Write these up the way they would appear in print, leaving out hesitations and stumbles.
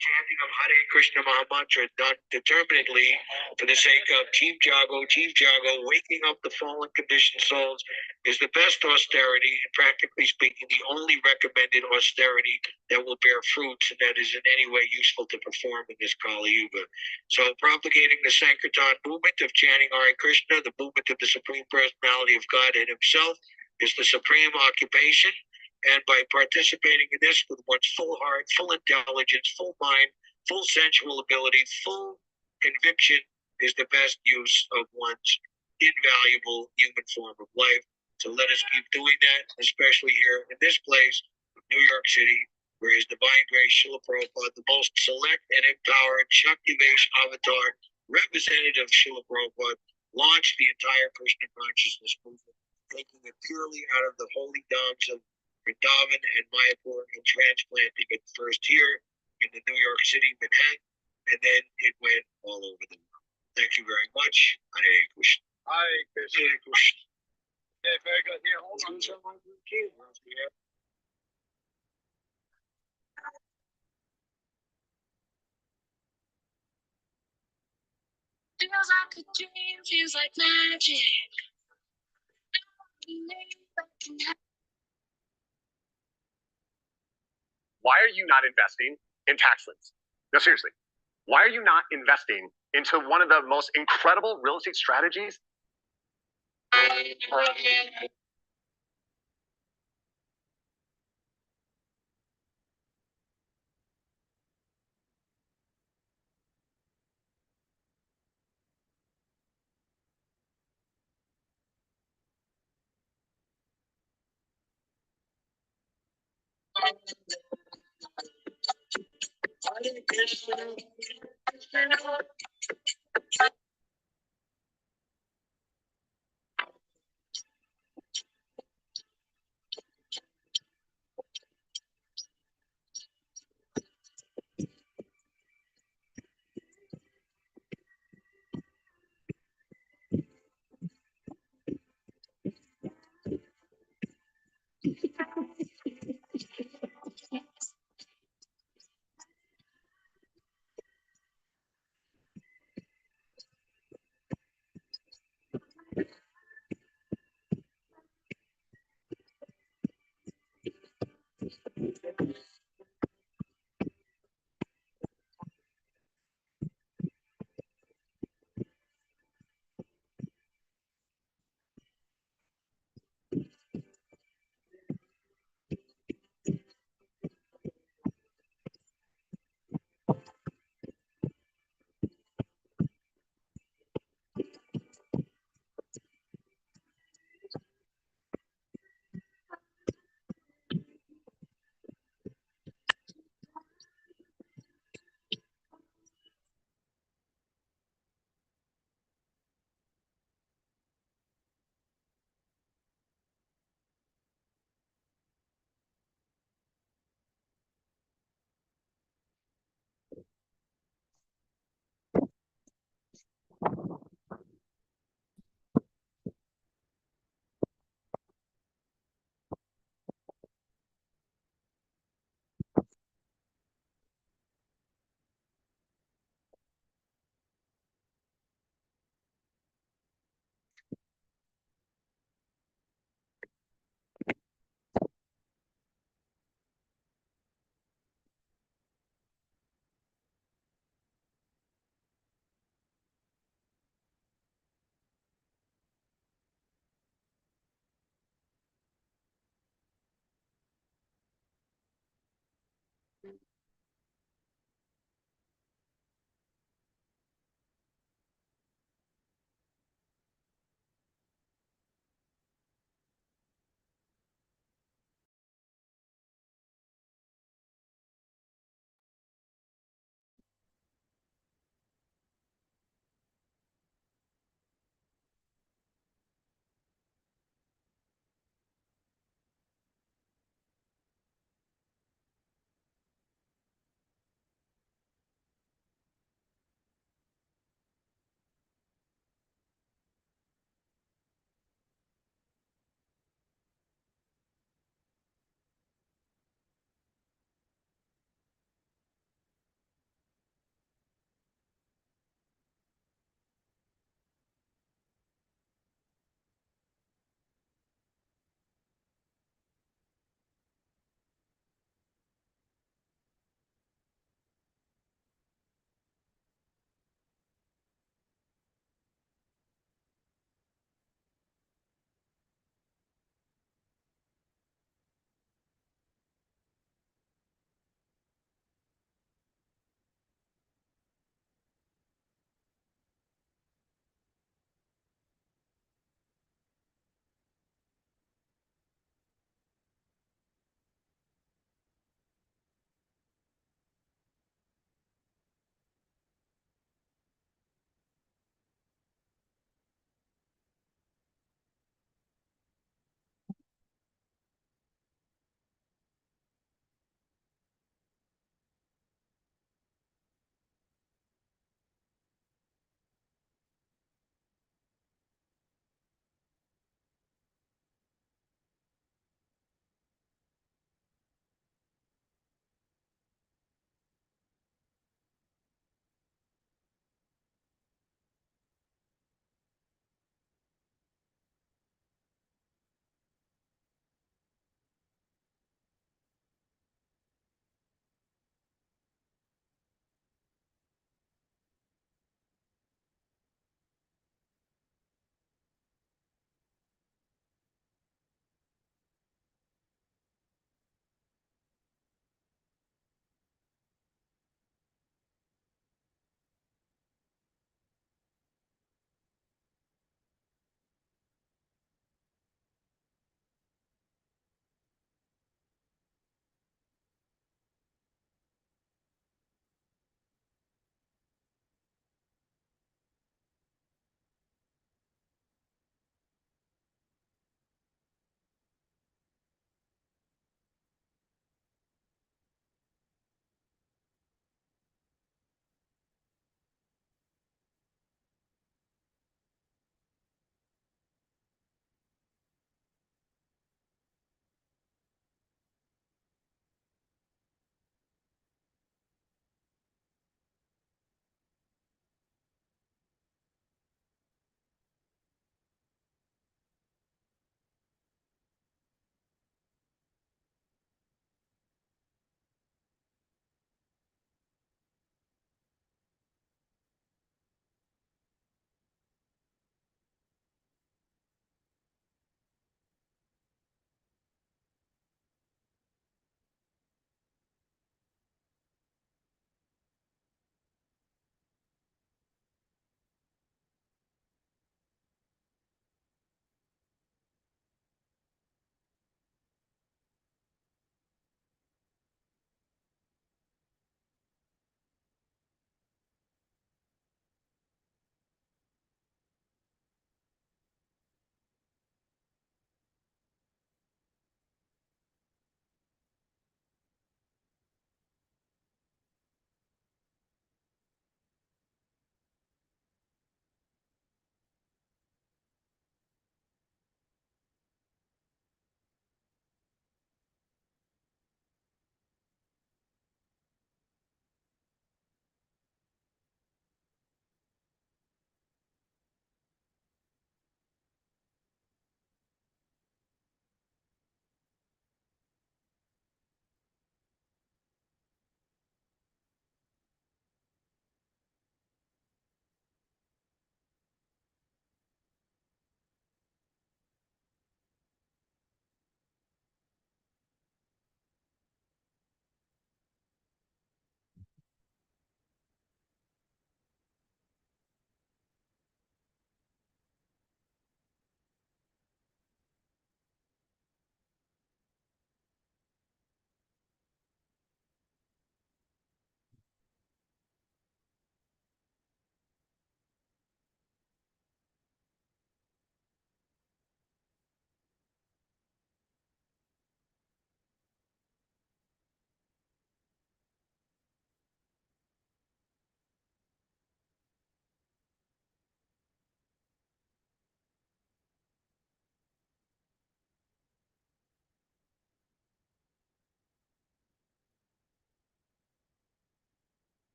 chanting of Hare Krishna Mahamantra done determinedly for the sake of Team Jago, waking up the fallen conditioned souls is the best austerity, and practically speaking, the only recommended austerity that will bear fruits and that is in any way useful to perform in this Kali Yuga. So propagating the Sankirtan movement of chanting Hare Krishna, the movement of the Supreme Personality of God and Himself, is the supreme occupation. And by participating in this with one's full heart, full intelligence, full mind, full sensual ability, full conviction is the best use of one's invaluable human form of life. So let us keep doing that, especially here in this place, New York City, where His Divine Grace Srila Prabhupada, the most select and empowered Shaktivesh avatar, representative of Srila Prabhupada, launched the entire Krishna consciousness movement, taking it purely out of the holy dhams of Vrindavan and Mayapur and transplanting it first here in the New York City, Manhattan, and then it went all over the world. Thank you very much. Hare Krishna. Hare Krishna. Hare Krishna. Yeah, very good. Here, hold on. Feels like a dream, feels like magic. Why are you not investing in tax liens? No, seriously. Why are you not investing into one of the most incredible real estate strategies?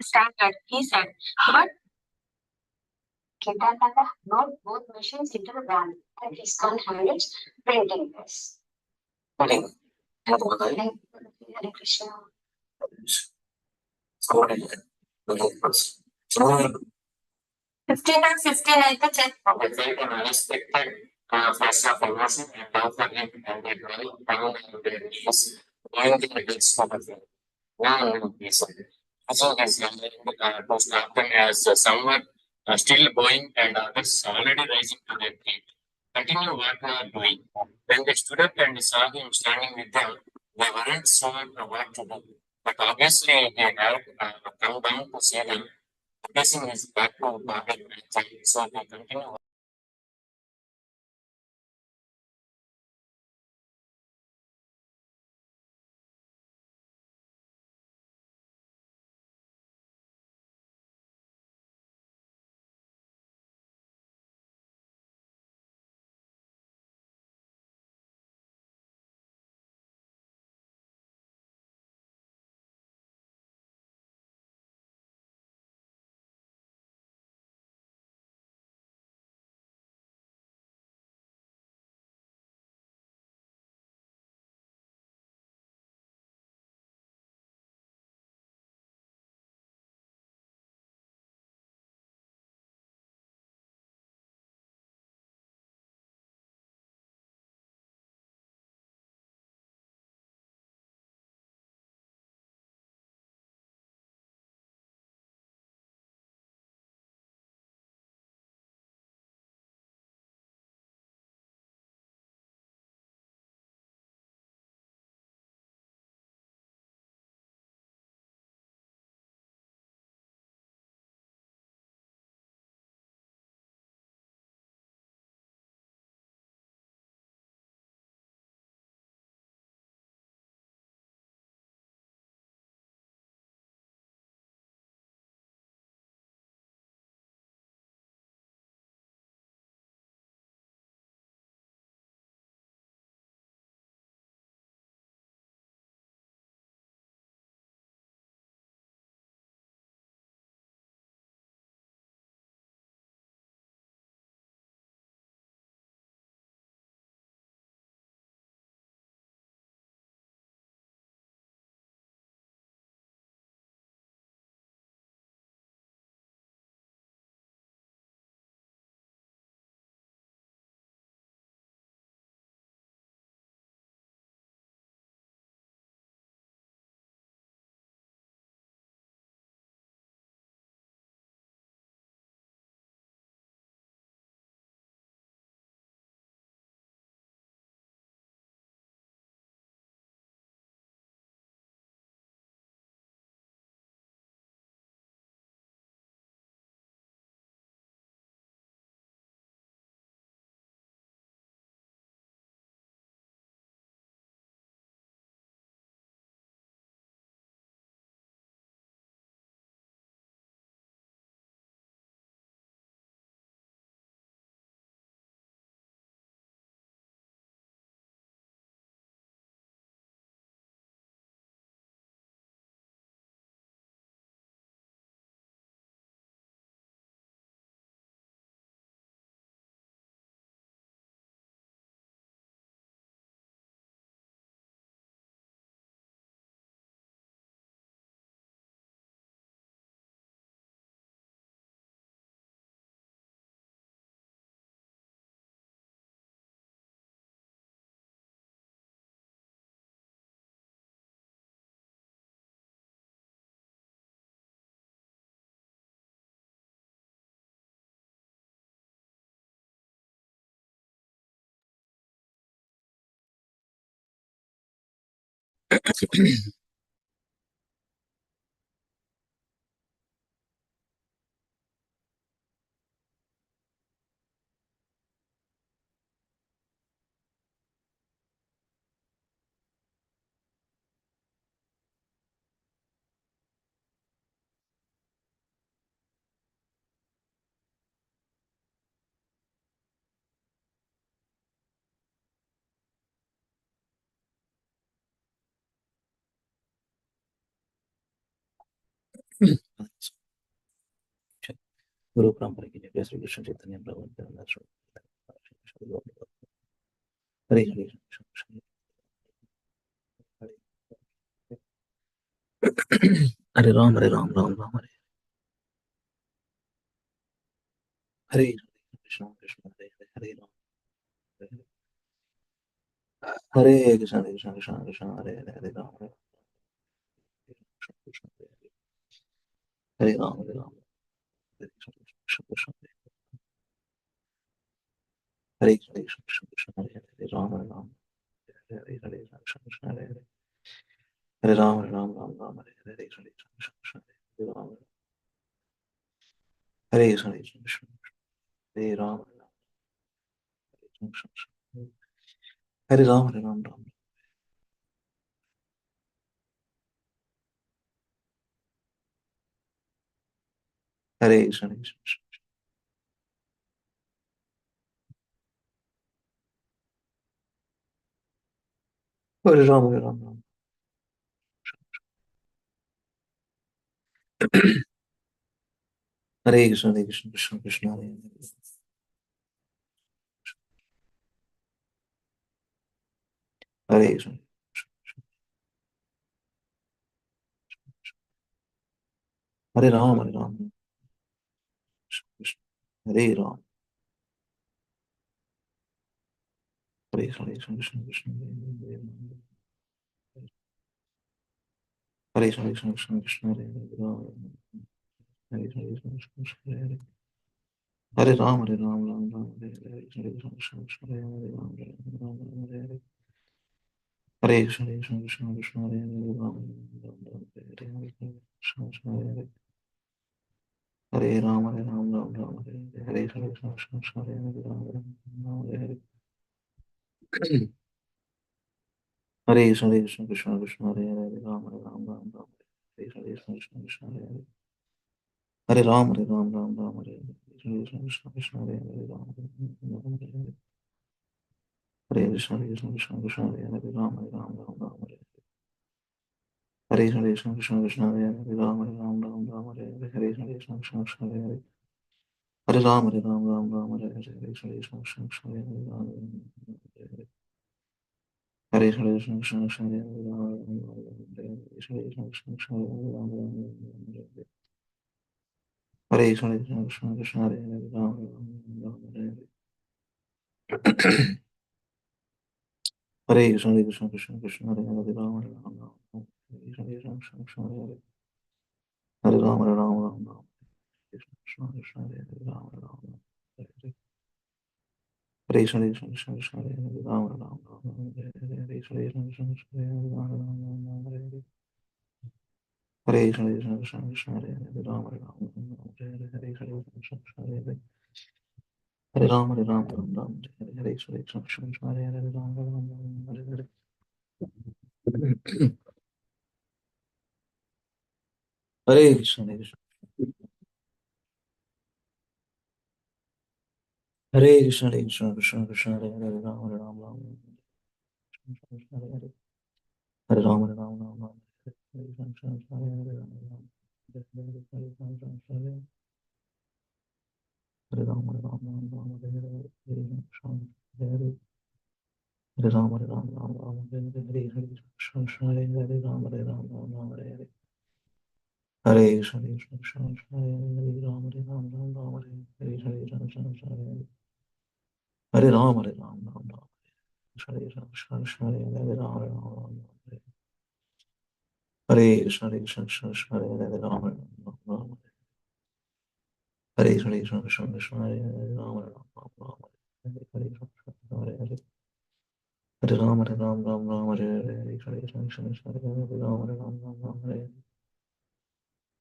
standard, he said. But not both machines into the van, and his son had its printing press. Hare Krishna. So, 15 and 15 అయితే check. Okay, very unexpected flash of emotion and love for him and the girl found out their knees when the results of the film. Now, he said, also has to stop them as someone still going and others already rising to their feet. Continue what they are doing. When they stood up and saw him standing with them, they weren't sure what to do. But obviously, they had come down to see him. Guessing is back to Babel and so they continue. Guru Parampara ki jai, Shri Krishna Chaitanya Prabhu Nityananda Sri Hare Hare Hare Ram Hare Ram Ram Ram Hare Hare Krishna Krishna Hare Hare Hare Ram Hare Krishna Krishna Krishna Krishna Hare Hare Hare Ram Hare Krishna Hare Ram Hare Ram Hare Krishna Krishna Hare Krishna Krishna Krishna Hare Hare Ram Hare Ram Hare Hare Krishna Krishna Hare Hare Hare Ram Hare Ram Ram Ram Hare Hare Krishna Krishna Krishna Hare Ram Hare Krishna Krishna Krishna Hare Ram Hare Ram Hare Ram Ram Hare Krishna Krishna Hare Ram Hare Ram Ram Hare Krishna Krishna Krishna Krishna Hare Hare Krishna Hare Ram Hare Ram Krishna Hare Ram Hare Krishna Krishna Krishna Hare Krishna Krishna Krishna Krishna Hare Ram Hare Krishna Krishna Krishna Hare Hare Ram Hare Ram Ram Ram Hare Hare Krishna Krishna Krishna Krishna Hare Ram Hare Ram Hare Hare Hare Krishna Krishna Krishna Krishna Hare Hare Ram Ram Ram Hare Hare Krishna Krishna Hare Hare Ram Hare Ram Ram Ram Hare Hare Krishna Krishna Krishna Hare Hare Ram Ram Hare Hare Hare Krishna Krishna Krishna Hare Hare Ram Hare Ram Ram Ram Hare Krishna Krishna Krishna Hare Hare Hare Ram Hare Ram Ram Ram Hare Krishna Krishna Krishna Hare Hare Ram Ram Hare Hare Hare Krishna Krishna Krishna Krishna Hare Hare Ram Hare Ram Ram Ram Hare Hare Krishna Krishna Krishna Hare Hare Ram Hare Ram Ram Ram Hare Hare Hare Krishna Krishna Krishna Hare Hare Hare Ram Hare Ram Ram Ram Hare Hare Krishna Krishna Krishna Hare Hare Ram Hare Krishna Krishna Krishna Hare Hare Ram Ram Hare Krishna Krishna Krishna Hare Hare Ram Ram Hare Krishna Krishna Krishna Krishna Hare Hare Ram Ram Hare Hare Krishna Krishna Krishna Krishna Hare Hare Ram Ram Krishna Krishna Krishna Krishna Hare Hare Hare Ram Ram Ram Ram Krishna Krishna Krishna Hare Hare Ram Ram Hare Hare Hare Krishna Krishna Krishna Krishna Hare Hare Ram Ram Ram Hare Hare Hare Krishna Krishna Krishna Krishna Hare Hare Ram Ram Hare Hare Hare Krishna Krishna Krishna Krishna Hare Hare Ram Ram Hare Hare Hare Krishna Krishna Krishna Krishna Hare Hare Hare Ram Hare Ram Ram Ram Hare Hare Krishna Krishna Krishna Krishna Hare Hare Ram Ram Hare Hare Hare Krishna Krishna Hare Krishna Krishna Krishna Krishna Hare Hare Ram Hare Ram Ram Hare Hare Hare Ram Hare Ram Ram Ram Hare Krishna Krishna Krishna Hare Hare Ram Ram Hare Hare Hare Ram Ram Hare Hare Ram Hare Ram Ram Ram Hare Hare Hare Krishna Hare Hare Hare Ram Hare Ram Ram Ram Hare Hare Hare Krishna Krishna Hare Hare Ram Hare Ram Ram Ram Hare Hare Hare Krishna Krishna Krishna Krishna Hare Hare Ram Hare Ram Ram Ram Hare Hare Krishna Krishna Krishna Hare Hare Hare Ram Hare Ram Ram Ram Hare Krishna Krishna Krishna Hare Hare Ram Hare Ram Ram Hare Hare Krishna Krishna Krishna Krishna Hare Hare Ram Hare Ram Ram Hare Krishna Krishna Krishna Krishna Hare Hare Ram Hare Ram Ram Hare Hare Krishna Krishna Hare Hare Hare Ram Hare Ram Ram Ram Hare Hare Krishna Krishna Krishna Krishna Hare Hare Ram Hare Ram Ram Ram Hare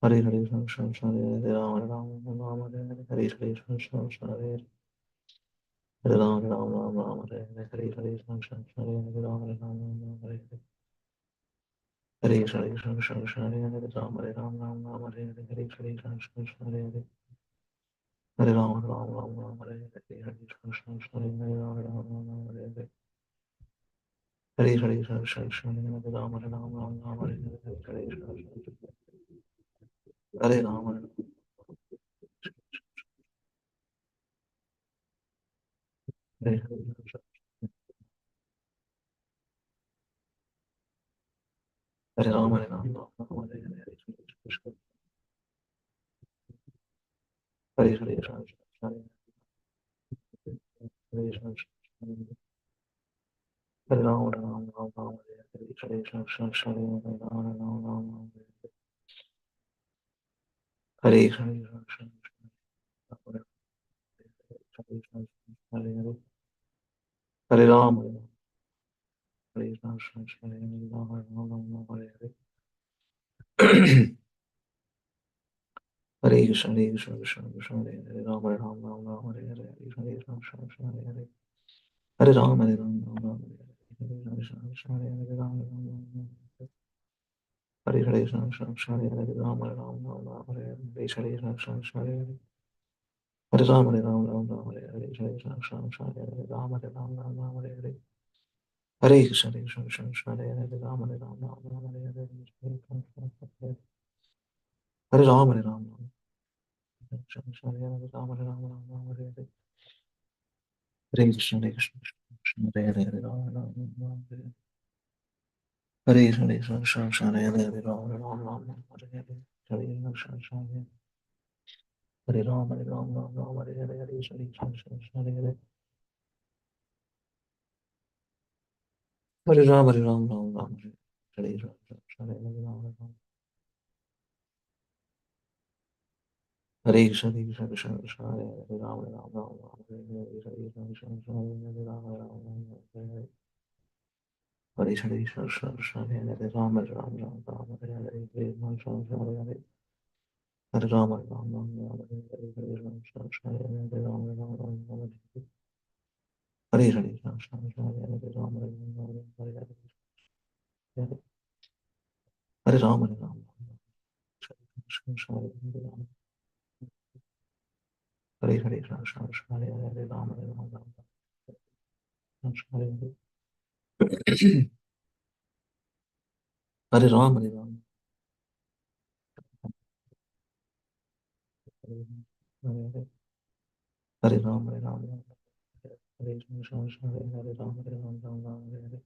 Hare Hare Krishna Krishna Krishna Hare Hare Ram Hare Ram Ram Hare Hare Hare Krishna Krishna Krishna Hare Hare Hare Ram Ram Ram Ram Hare Hare Hare Krishna Krishna Krishna Hare Hare Ram Hare Ram Ram Ram Hare Hare Hare Krishna Krishna Krishna Krishna Hare Hare Ram Hare Ram Ram Ram Hare Hare Hare Krishna Krishna Krishna Hare Hare Hare Ram Ram Ram Ram Hare Hare Hare Krishna Krishna Krishna Hare Hare Ram Ram Ram Ram Hare Hare Hare Krishna Krishna Krishna Hare Hare Ram Hare Ram Ram Ram Hare Hare Hare Krishna Krishna Hare Ram Hare Hare Ram, Hare Ram, Ram Ram, Hare Hare, Hare Krishna, Hare Hare, Ram Ram, Hare Hare, Hare Ram, Hare Ram, Ram Ram, Hare Hare, Hare Krishna, Hare Hare, Ram Ram, Ram Ram, Hare Hare, Ram Ram, Hare Krishna, Hare Hare, Hare Ram, Hare Ram, Hare Krishna, Hare Hare, Ram Ram, Ram Ram, Hare Hare. Hare Krishna, Hare Krishna, Krishna Krishna, Hare Hare, Ram Hare Ram, Ram Ram, Hare Hare, Hare Krishna, Hare Krishna, Hare Hare, Hare Ram, Hare Ram, Ram Ram, Hare Hare, Hare Krishna, Krishna, Hare Hare, Ram Hare Ram, Ram Ram, Hare Hare, Krishna, Krishna, Hare Hare, Ram Hare Ram, Ram Ram, Hare Hare, Hare Krishna, Krishna, Krishna, Hare Hare, Hare Ram, Hare Ram, Ram Ram, Hare Hare, Krishna, Krishna, Krishna, Hare Hare, Ram Hare Ram, Ram Ram, Hare Hare, Hare Krishna, Krishna, Krishna, Hare Hare, Ram Hare Ram, Ram Ram, Hare Hare, Krishna, Krishna, Krishna, Hare Ram, Hare Ram, Krishna, Krishna, Hare Hare, Ram Hare Ram, Ram Ram, Hare Hare, Hare Krishna, Krishna, Krishna, Hare Hare, Ram Hare Ram, Ram Ram, Hare Hare. Hare Hare Krishna Krishna Hare Hare Ram Ram Ram Hare Hare Hare Krishna Krishna Hare Ram Hare Ram Ram Ram Hare Hare Hare Krishna Krishna Hare Hare Hare Ram Hare Ram Ram Ram Hare Hare Krishna Hare Ram Hare Krishna Krishna Krishna Krishna Hare Hare Ram Hare Ram Ram Ram Hare Hare Hare Krishna Krishna Hare Hare Ram Hare Ram Ram Hare Hare Hare Krishna Krishna Krishna Hare Hare Ram Hare Ram Ram Ram Hare Hare Hare Krishna Hare Hare Hare Ram Hare Ram Ram Ram Hare Hare Hare Krishna Krishna Hare Hare Ram Hare Ram Ram Hare Hare Hare Hare Krishna Krishna Hare Hare Ram Hare Ram Ram Hare Hare Hare Ram Hare Ram Krishna Krishna Hare Hare Ram Hare Hare Krishna Krishna Hare Hare Ram Hare Ram Ram Krishna Hare Hare Hare Ram Hare Ram Hare Hare Hare Ram Hare Ram Hare Krishna Krishna Hare Hare Ram Hare Ram Ram Ram Hare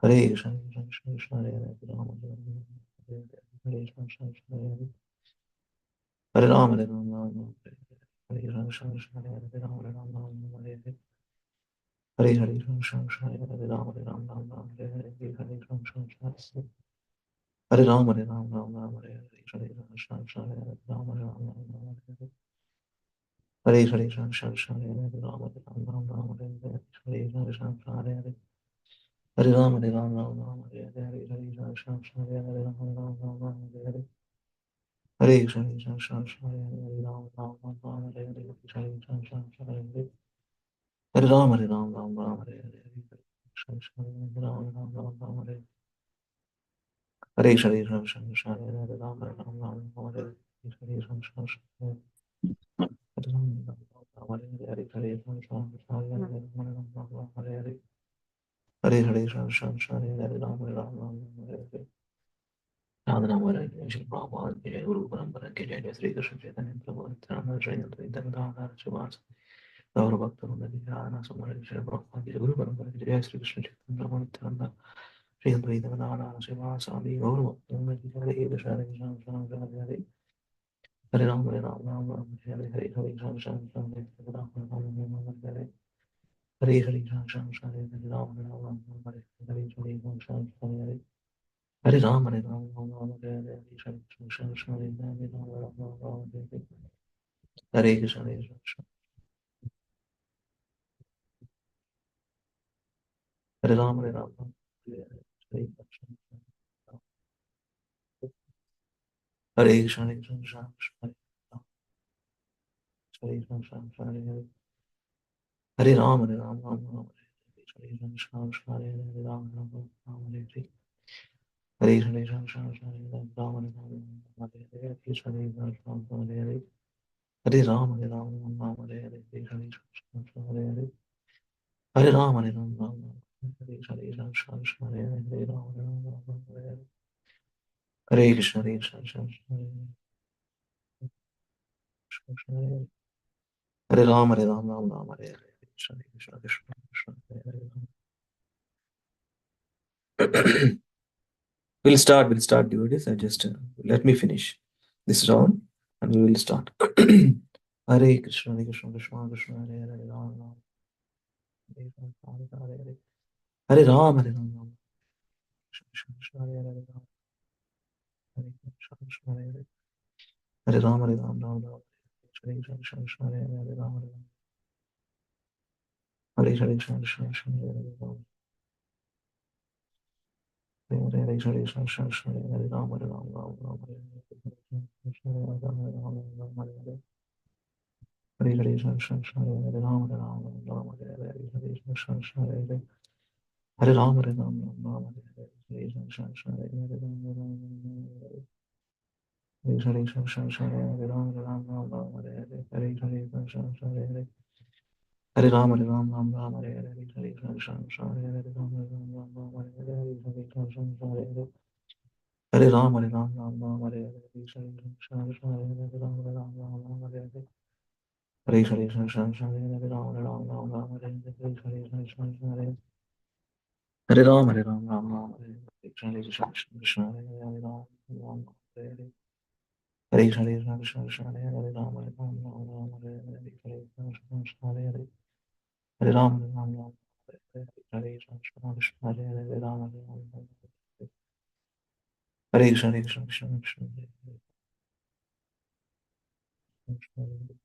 Hare Hare Krishna Krishna Krishna Hare Hare Ram Hare Ram Hare Hare Hare Krishna Krishna Hare Hare Hare Ram Hare Ram Ram Hare Hare Krishna Krishna Hare Hare Ram Hare Ram Ram Hare Hare Hare Hare Krishna Krishna Hare Hare Ram Hare Ram Ram Hare Hare Hare Krishna Krishna Hare Ram Hare Ram Ram Ram Hare Hare Hare Krishna Krishna Hare Hare Ram Hare Ram Ram Hare Hare Hare Hare Krishna Krishna Hare Hare Ram Hare Ram Ram Hare Hare Hare Krishna Krishna Hare Hare Hare Ram Hare Ram Ram Hare Hare Hare Krishna Krishna Hare Hare Ram Hare Ram Hare Hare Hare Krishna Krishna Krishna Hare Hare Ram Ram Hare Hare Krishna Krishna Hare Hare Hare Ram Hare Ram Ram Hare Hare Krishna Krishna Hare Ram Ram Hare Hare Krishna Krishna Krishna Hare Hare Ram Hare Ram Hare Hare Krishna Krishna Hare Hare Ram Hare Hare Hare Krishna Krishna Hare Hare Ram Hare Hare Hare Hare Krishna Krishna Hare Hare Ram Hare Ram Hare Hare साधना हमारा श्री भगवान की जय गुरु परंपरा की जय जय श्री कृष्ण चैतन्य प्रभु नित्यानंद श्री अद्वैत गदाधर शिवास गौर भक्त वृंद आना समर श्री भगवान की जय गुरु परंपरा की जय श्री कृष्ण चैतन्य प्रभु नित्यानंद श्री अद्वैत गदाधर शिवास आदि गौर भक्त वृंद की जय हे दशहरे कृष्ण कृष्ण हरे हरे हरे राम राम राम हरे हरे हरे कृष्ण कृष्ण हरे राम राम हरे हरे हरे कृष्ण कृष्ण हरे Ram Ram Hare Hare Hare Krishna Hare Hare Hare Ram, Hare Ram, Ram Ram, Hare Hare, Hare Krishna, Krishna Krishna, Hare Hare, Ram Ram, Ram Ram, Hare Hare, Hare Krishna, Hare Krishna, Hare Ram, Hare Ram, Hare Hare, Hare Krishna, Hare Krishna, Hare Krishna, Hare Krishna, Hare Hare, Hare Ram, Hare Ram, Ram Ram, Hare Hare, Hare Krishna, Krishna, Hare Hare, Ram Ram, Ram Hare Hare, Hare Krishna, Krishna, Hare Hare, Ram Hare Ram, Hare Hare, Krishna, Hare Ram, Hare Hare, Hare Ram, Hare Ram, Ram Hare Hare, Krishna, Krishna, Hare Hare, Hare Ram, Hare Ram, Ram Ram, Hare Krishna, Krishna, Hare Hare, Hare Ram, Hare Ram, Ram Ram, Hare Hare, Hare Krishna, Krishna, Hare Krishna, Hare Hare, Hare Ram, Hare Ram, Ram Ram, Hare Hare, We'll start devotees. I just let me finish this round and we will start. Hare Krishna, Hare Krishna, Krishna Krishna, Hare Hare, Ram Ram, Hare Ram, Hare Hare, Hare Ram, Hare Ram, Krishna Krishna, Hare Hare, Ram, Hare Krishna, Krishna, Hare Hare, Hare Ram, Hare Ram, Ram Ram, Hare Krishna, Krishna Krishna, Hare Hare, Ram, Hare Ram, Hare Krishna, Krishna Krishna, Hare Hare, Ram, Hare Hare, Krishna Krishna, Krishna Hare Hare, Ram, Hare Ram, Ram Ram, Hare Hare, Krishna Hare Ram, Hare Ram, Hare Hare, Hare Hare, Krishna Krishna, Krishna Hare Hare, Ram, Hare Ram, Ram Hare Hare, Hare Krishna, Krishna Krishna, Hare Hare, Hare Ram, Hare Ram, Ram Ram, Hare Hare, Hare Krishna, Krishna Krishna, Hare Hare, Ram, Hare Ram, Hare Krishna, Krishna Krishna, Hare Ram, Hare Ram, Ram Ram, Hare Hare, Hare Krishna, Krishna Krishna, Hare Hare, Hare Ram, Hare Ram, Ram Ram, Hare Hare, Hare Krishna, Krishna Krishna, Hare Hare, Ram, Hare Ram, Ram Ram, Hare Hare, Hare Krishna, Krishna Krishna, Hare Hare, Hare Ram, Hare Ram, Ram Ram, Hare Hare, Hare Krishna, Krishna Krishna, Hare Hare, Ram, Hare Ram, Ram Ram, Hare Hare, Hare Krishna, Krishna Krishna, Hare Hare, Ram, Hare Ram, Ram Ram, Hare Hare, Hare Krishna, Krishna Krishna, Hare Hare, Hare Ram, Hare Ram, Ram Ram, Hare Hare, Krishna Krishna, Krishna, Hare Hare, Hare Ram, Ram, Hare Hare, Hare Krishna, Krishna Krishna, Krishna, Hare Hare, Hare Ram, Hare Ram, Ram Ram, Hare Hare, Hare Krishna, Krishna Krishna, Hare Hare, Hare Ram, Hare Ram, Ram, Hare Hare, Krishna Krishna, Krishna, Hare Hare, Hare Ram, Hare Ram, Ram, Hare Krishna, Krishna Krishna, Krishna, Hare Hare,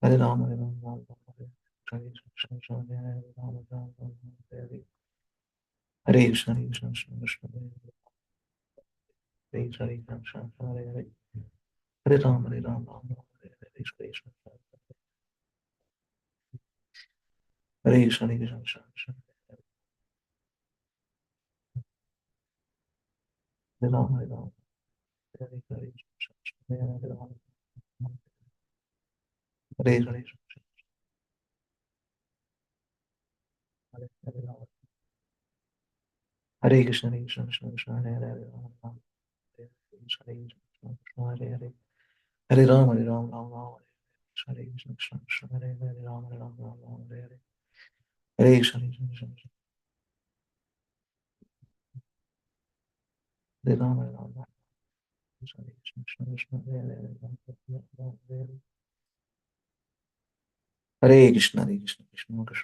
Hare Ram, Hare Ram, Ram Ram, Hare Hare, Krishna Krishna, Krishna, Hare Hare, Hare Ram, Hare Ram, Ram Ram, Hare Hare, Hare Krishna, Krishna Krishna, Krishna, Hare Hare, Hare Krishna, Krishna Krishna, Hare Hare, Hare Ram, Hare Ram, Ram Ram, Hare Hare, Krishna Krishna, Hare Krishna, Krishna Krishna, Krishna, Hare Ram, Hare Ram, Hare Hare, Hare Krishna, Hare Hare, Hare Ram, Hare Hare, Hare Ram, Hare Krishna, Krishna Krishna, Krishna, Hare Hare, Hare Ram, Ram, Hare Krishna, Krishna Krishna, Hare Hare, Hare Ram, Hare Ram, Ram Ram, Hare Krishna, Krishna Krishna, Hare Hare, Hare Ram, Hare Ram, Ram Ram, Hare Hare, Hare Krishna, Krishna Krishna, Hare Ram, Hare Ram, Krishna Krishna, Krishna, Hare Hare, Hare Ram, Hare Ram, Hare Hare, Hare Krishna, Hare Krishna, Krishna Krishna,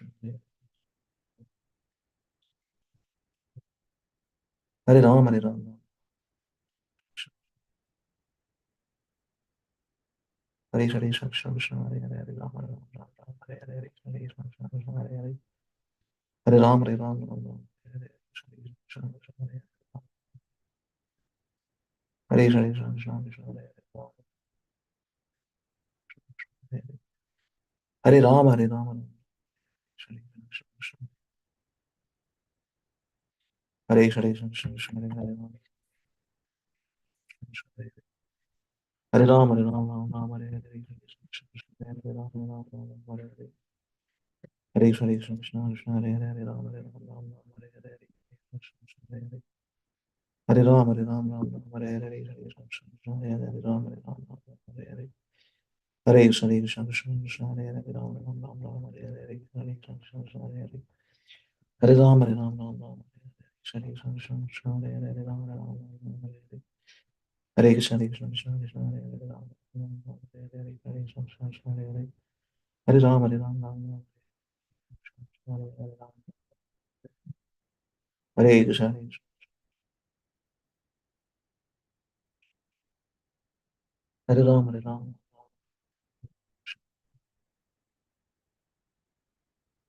Hare Ram, Hare Ram, Hare Hare, Krishna Krishna, Krishna, Hare Hare, Hare Ram, Hare Ram, Ram Ram, Hare Hare, Hare Krishna, Krishna Krishna, Krishna, Hare Hare, Hare Ram, Hare Ram, Ram Ram, Hare Hare, Krishna Krishna, Krishna, Hare Hare, Hare Krishna, Krishna Krishna, Krishna, Hare Hare, Hare Ram, Hare Ram, Krishna Krishna, Krishna, Hare Krishna, Krishna Krishna, Hare Hare, Ram Krishna, Hare Ram, Hare Ram, Ram Ram, Hare Hare, Krishna Krishna, Krishna, Hare Ram, Hare Ram, Ram Ram, Hare Hare, Hare Krishna, Krishna Krishna, Krishna, Hare Hare, Hare Ram, Hare Ram, Ram Ram, Hare Hare, Hare Krishna, Krishna, Hare Hare, Hare Ram, Hare Ram, Ram Ram, Hare Hare, Hare Krishna, Krishna, Hare Hare, Hare Ram, Hare Ram, Ram Ram, Hare Hare, Hare Krishna, Krishna Krishna, Krishna, Hare Hare, Hare Ram, Ram Ram, Hare Hare, Hare Krishna, Krishna, Krishna, Hare Hare, Hare Ram, Hare Ram, Ram Ram, Hare Krishna, Krishna, Krishna, Hare Hare, Hare Ram, Hare Ram, Ram Ram, Hare Hare, Hare Krishna, Krishna Krishna, Krishna, Hare Hare, Hare Ram, Ram Ram, Hare Hare, Hare Krishna, Krishna, Krishna, Hare Hare, Hare Ram, Hare Ram, Ram Ram, Hare Hare, Hare Ram, Hare Krishna, Hare Ram, Hare Ram,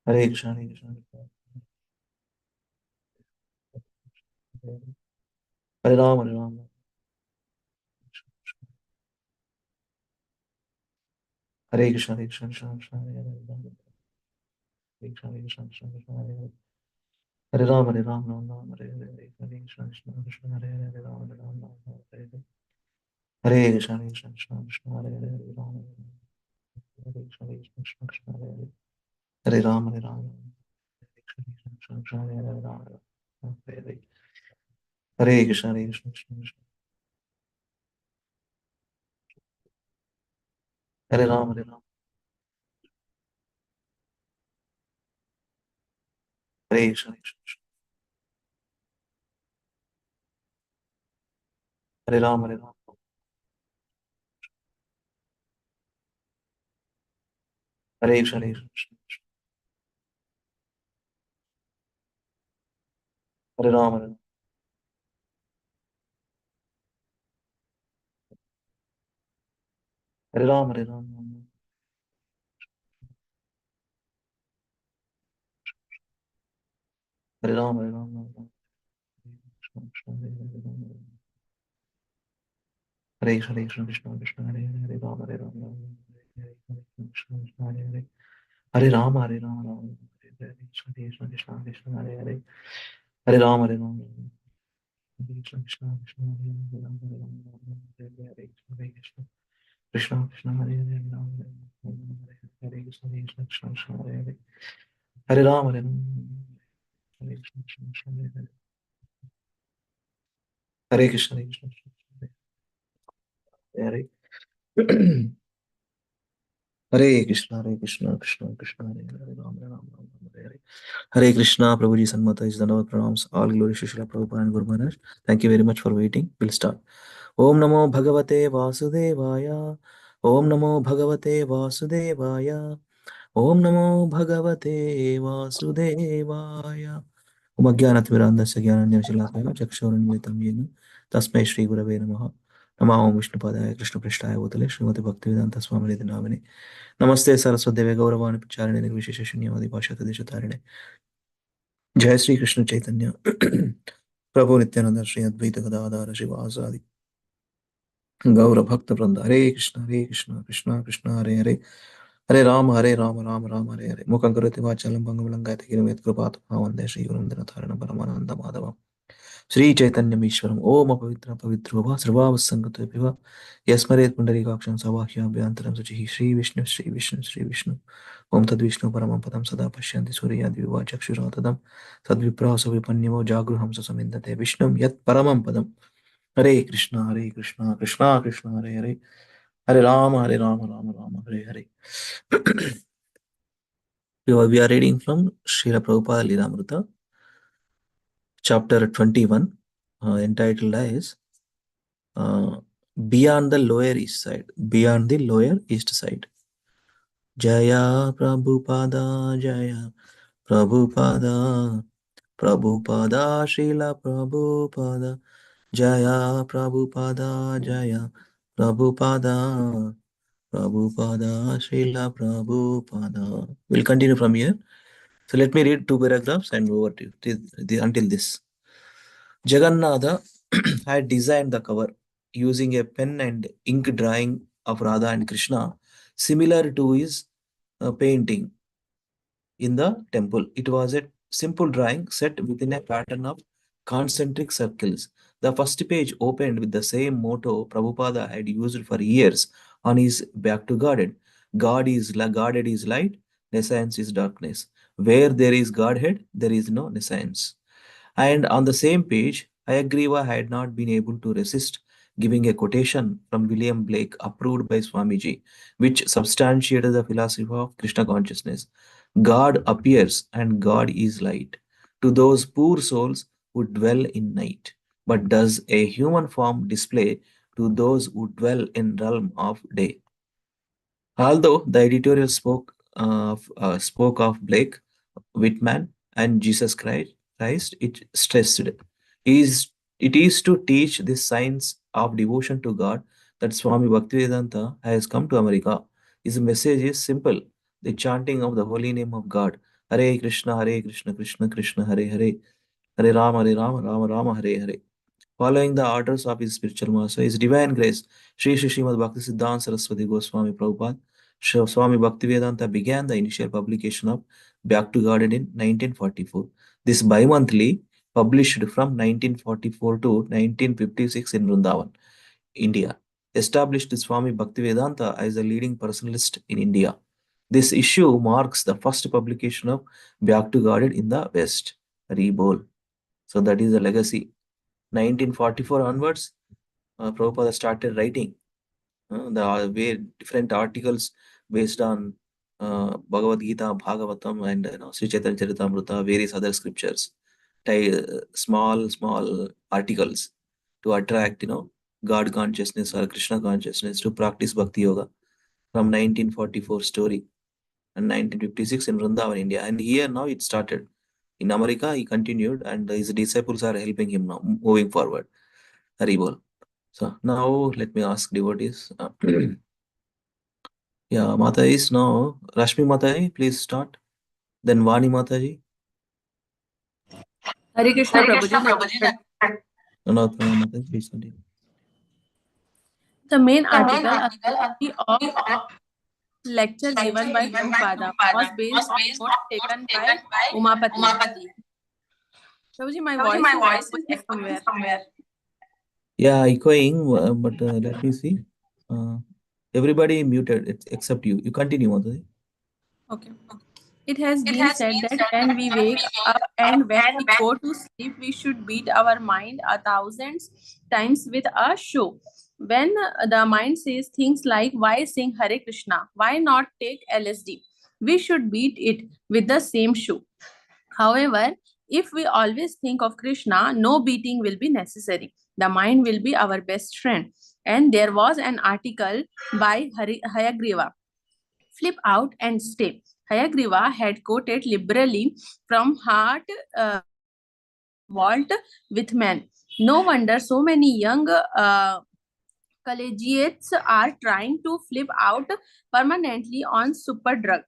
Hare Krishna, Hare Krishna, Hare Ram, Hare Ram, Hare Krishna, Hare Krishna, Krishna Krishna, Hare Hare, Hare Krishna, Hare Krishna, Krishna Krishna, Hare Hare, Hare Ram, Hare Ram, Ram Ram, Hare Hare, Hare Krishna, Krishna Krishna, Hare Hare, Hare Ram, Hare Ram, Ram Ram, Hare Hare, Hare Krishna, Hare Krishna, Krishna Krishna, Hare Hare, Hare Ram, Hare Krishna, Hare Krishna, Krishna Krishna, Hare Hare, Hare Ram, Hare Ram, Hare Krishna, Krishna Krishna, Hare Hare, Hare Ram, Hare Ram, Hare Hare, Hare Krishna, Hare Krishna, Krishna Krishna, Hare Ram, Hare Ram, Hare Krishna, Hare Krishna. Hare Ram, Hare Ram. Hare Krishna, Hare Krishna. Hare Ram, Hare Ram. Hare Ram, Hare Ram. Hare Ram, Hare Ram. Hare Krishna, Hare Krishna, Krishna Krishna, Hare Hare, Hare Ram, Hare Ram, Hare Krishna, Krishna, Hare Hare, Hare Ram, Hare Ram, Ram Hare Hare, Krishna Krishna, Krishna Krishna, Hare Hare, Hare Ram, Hare Ram, Hare Krishna, Krishna Krishna, Hare Ram, Hare Ram, Hare Hare, Hare Krishna, Krishna Krishna, Hare Hare, Hare Ram, Hare Krishna, Krishna Krishna, Hare Hare, Hare Ram, Hare Ram, Hare Krishna, Krishna Krishna, Hare Hare, Hare Krishna, Hare Krishna, Hare Hare. Hare Krishna, Hare Krishna, Krishna Krishna, Hare Hare, Hare Ram, Hare Ram, Ram Ram, Hare Hare. Hare Krishna, Prabhuji Sanmata is Dandavat Pranams. All glory to Srila Prabhupada and Guru Maharaj. Thank you very much for waiting. We'll start. Om Namo Bhagavate Vasudevaya. Om Namo Bhagavate Vasudevaya. Om Namo Bhagavate Vasudevaya. Om Ajnanatimirandasya Jnananjana Chakshurunmilitam Yena Tasmai Shri Gurave Namaha. Namo Vishnu Padaya Krishna Prasthaya Bhutale Srimati Bhaktivedanta Swami Namine. Namaste Saraswati Deve Gauravani Pacharine Nirvishesha Shunyavadi Bhashata Deshatarine. Jai Sri Krishna Chaitanya Prabhu Nityananda Sri Advaita Gadadhara Shivasadi Gaura Bhakta Vranda. Hare Krishna, Hare Krishna, Krishna Krishna, Hare Hare, Hare Rama, Hare Rama, Rama Rama, Hare Hare. Mukhaṁ karoti vācālam pangam langāyate kiram krupātu bhavande Shri Gurum Dinatharanam Paramananda Madhavam. Shri Chaitanya Mishwaram Om Apavitra Pavitro Va Sarvava Sangato Piva Yasmaret Pundarikaksham Savahya Abhyantaram Suchihi Shri Vishnu Shri Vishnu Shri Vishnu Om Tad Vishnu Paramam Padam Sada Pashyanti Surya Diva Chakshura Tadam Tad Viprasa Vipanyamo Jagruham Samindate Vishnum Yat Paramam Padam. Hare Krishna, Hare Krishna, Krishna Krishna, Hare Hare, Hare Rama, Hare Rama, Rama Rama, Hare Hare. We are reading from Srila Prabhupada Lilamrita, chapter 21, entitled as Beyond the Lower East Side. Beyond the Lower East Side. Jaya Prabhupada, Jaya Prabhupada, Prabhupada, Srila Prabhupada, Jaya Prabhupada, Jaya Prabhupada, Prabhupada, Srila Prabhupada. We'll continue from here. So let me read two paragraphs and over to until this. Jagannatha had designed the cover using a pen and ink drawing of Radha and Krishna, similar to his painting in the temple. It was a simple drawing set within a pattern of concentric circles. The first page opened with the same motto Prabhupada had used for years on his back to garden. Guarded is light, nescience is darkness. Where there is Godhead, there is no nescience. And on the same page, Hayagriva had not been able to resist giving a quotation from William Blake approved by Swamiji, which substantiated the philosophy of Krishna consciousness. God appears and God is light to those poor souls who dwell in night. But does a human form display to those who dwell in realm of day? Although the editorial spoke of Blake, Whitman, and Jesus Christ, it stressed it is to teach this science of devotion to God that Swami Bhaktivedanta has come to America. His message is simple: the chanting of the holy name of God. Hare Krishna, Krishna Krishna, Hare Hare, Hare Rama, Rama Rama, Hare Hare. Following the orders of his spiritual master, His Divine Grace, Sri Srimad Bhakti Siddhanta Saraswati Goswami Prabhupada, Swami Bhaktivedanta began the initial publication of Back to Garden in 1944. This bi-monthly published from 1944 to 1956 in Vrindavan, India, established Swami Bhaktivedanta as a leading personalist in India. This issue marks the first publication of Back to Garden in the West. Rebol. So that is the legacy. 1944 onwards, Prabhupada started writing the way different articles based on Bhagavad Gita, Bhagavatam, and Sri Chaitanya Charitamrita, various other scriptures, small articles to attract, God consciousness or Krishna consciousness to practice Bhakti Yoga from 1944 story and 1956 in Vrindavan, India. And here now it started. In America, he continued, and his disciples are helping him now, moving forward. Haribol. So now let me ask devotees. Yeah, Mata is now. Rashmi Mataji, please start. Then Vani Mataji. Hare Krishna Prabhuji. No, Mataji, please continue. The main article of lecture given by Prabhupada was based on notes taken by Umapati. Prabhuji, my voice is somewhere. Yeah, echoing, but let me see. Everybody muted except you. You continue, Mataji. Okay. It has been said that when we wake up and when we go to sleep, we should beat our mind 1,000 times with a show. When the mind says things like, why sing Hare Krishna? Why not take LSD? We should beat it with the same show. However, if we always think of Krishna, no beating will be necessary. The mind will be our best friend. And there was an article by Hayagriva, Flip Out and Stay. Hayagriva had quoted liberally from Heart Vault with Men. No wonder so many young collegiates are trying to flip out permanently on super drug.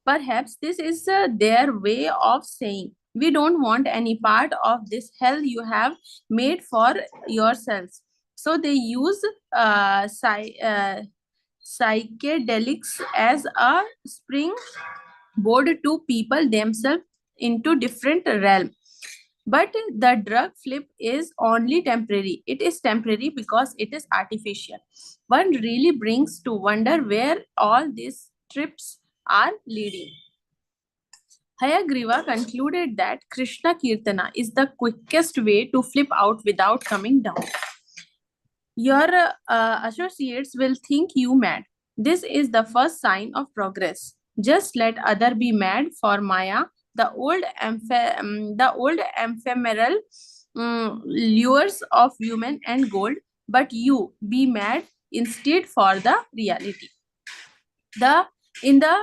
Perhaps this is their way of saying, we don't want any part of this hell you have made for yourselves. So they use psychedelics as a springboard to people themselves into different realm. But the drug flip is only temporary. It is temporary because it is artificial. One really brings to wonder where all these trips are leading. Hayagriva concluded that Krishna Kirtana is the quickest way to flip out without coming down. Your associates will think you mad. This is the first sign of progress. Just let other be mad for Maya, the old ephemeral lures of women and gold, but you be mad instead for the reality. In the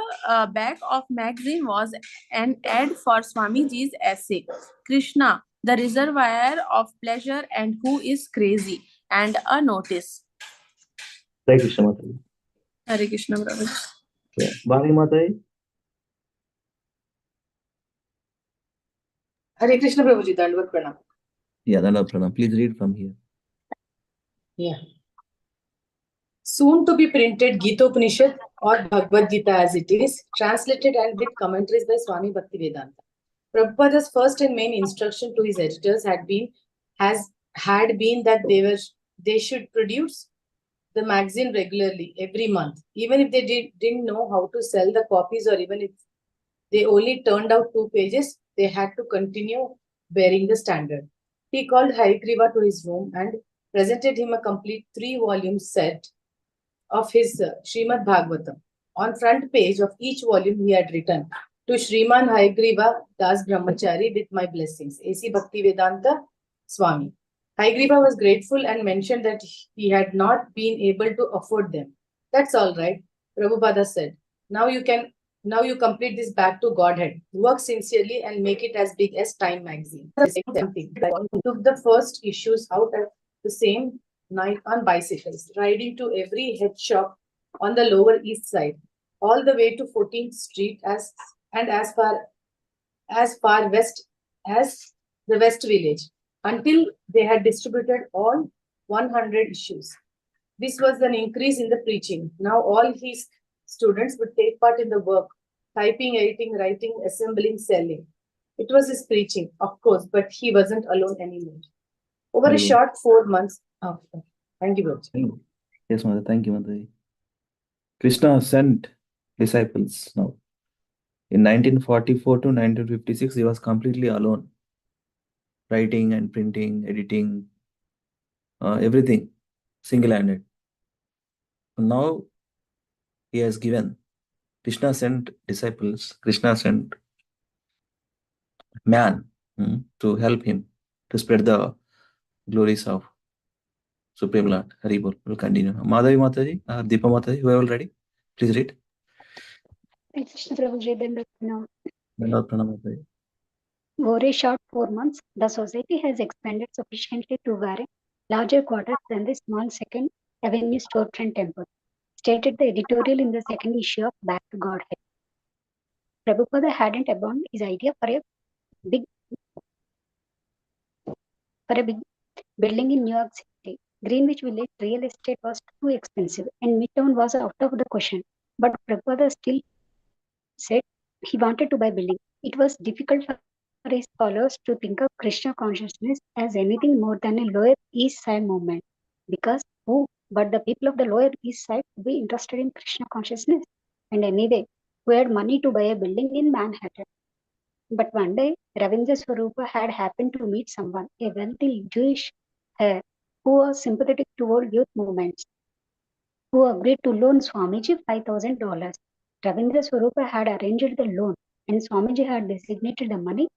back of magazine was an ad for Swamiji's essay, Krishna, the reservoir of pleasure and who is crazy, and a notice. Hare Krishna Mataji. Hare Krishna, Prabhu. Yeah. Vani Mataji. Hare Krishna Prabhuji, Dandvat Pranam. Yeah, Dandvat Pranam. Please read from here. Yeah. Soon to be printed Gita Upanishad or Bhagavad Gita as it is, translated and with commentaries by Swami Bhaktivedanta. Prabhupada's first and main instruction to his editors had been that they should produce the magazine regularly every month, even if they didn't know how to sell the copies, or even if they only turned out 2 pages, they had to continue bearing the standard. He called Hayagriva to his room and presented him a complete 3-volume set of his Srimad Bhagavatam. On front page of each volume, he had written, to Shriman Hayagriva Das Brahmachari with my blessings, A.C. Bhaktivedanta Swami. Hayagriva was grateful and mentioned that he had not been able to afford them. That's all right, Prabhupada said. Now you complete this back to Godhead. Work sincerely and make it as big as Time magazine. Took the first issues out at the same night on bicycles, riding to every head shop on the Lower East Side, all the way to 14th Street as far west as the West Village, until they had distributed all 100 issues. This was an increase in the preaching. Now all his students would take part in the work, typing, editing, writing, assembling, selling. It was his preaching, of course, but he wasn't alone anymore. Over a short 4 months. Thank you, Bro. Yes, Mother. Thank you, Mother. Krishna sent disciples now. In 1944 to 1956, he was completely alone. Writing and printing, editing, everything, single-handed. Now he has given Krishna sent disciples, Krishna sent man to help him to spread the glories of Supreme Lord. Haribol. We'll continue. Madhavi Mataji, Deepa Mataji, whoever ready, please read. Krishna Prabhuji, now, Dandavad Pranam Mataji. over a short 4 months, the society has expanded sufficiently to warrant larger quarters than the small Second Avenue storefront temple, stated the editorial in the second issue of Back to Godhead. Prabhupada hadn't abandoned his idea for a big building in New York City. Greenwich Village real estate was too expensive and Midtown was out of the question. But Prabhupada still said he wanted to buy building. It was difficult for his followers to think of Krishna consciousness as anything more than a Lower East Side movement. Because who but the people of the Lower East Side would be interested in Krishna consciousness? And anyway, who had money to buy a building in Manhattan? But one day, Ravindra Swarupa had happened to meet someone, a wealthy Jewish heir, who was sympathetic toward youth movements, who agreed to loan Swamiji $5,000. Ravindra Swarupa had arranged the loan, and Swamiji had designated the money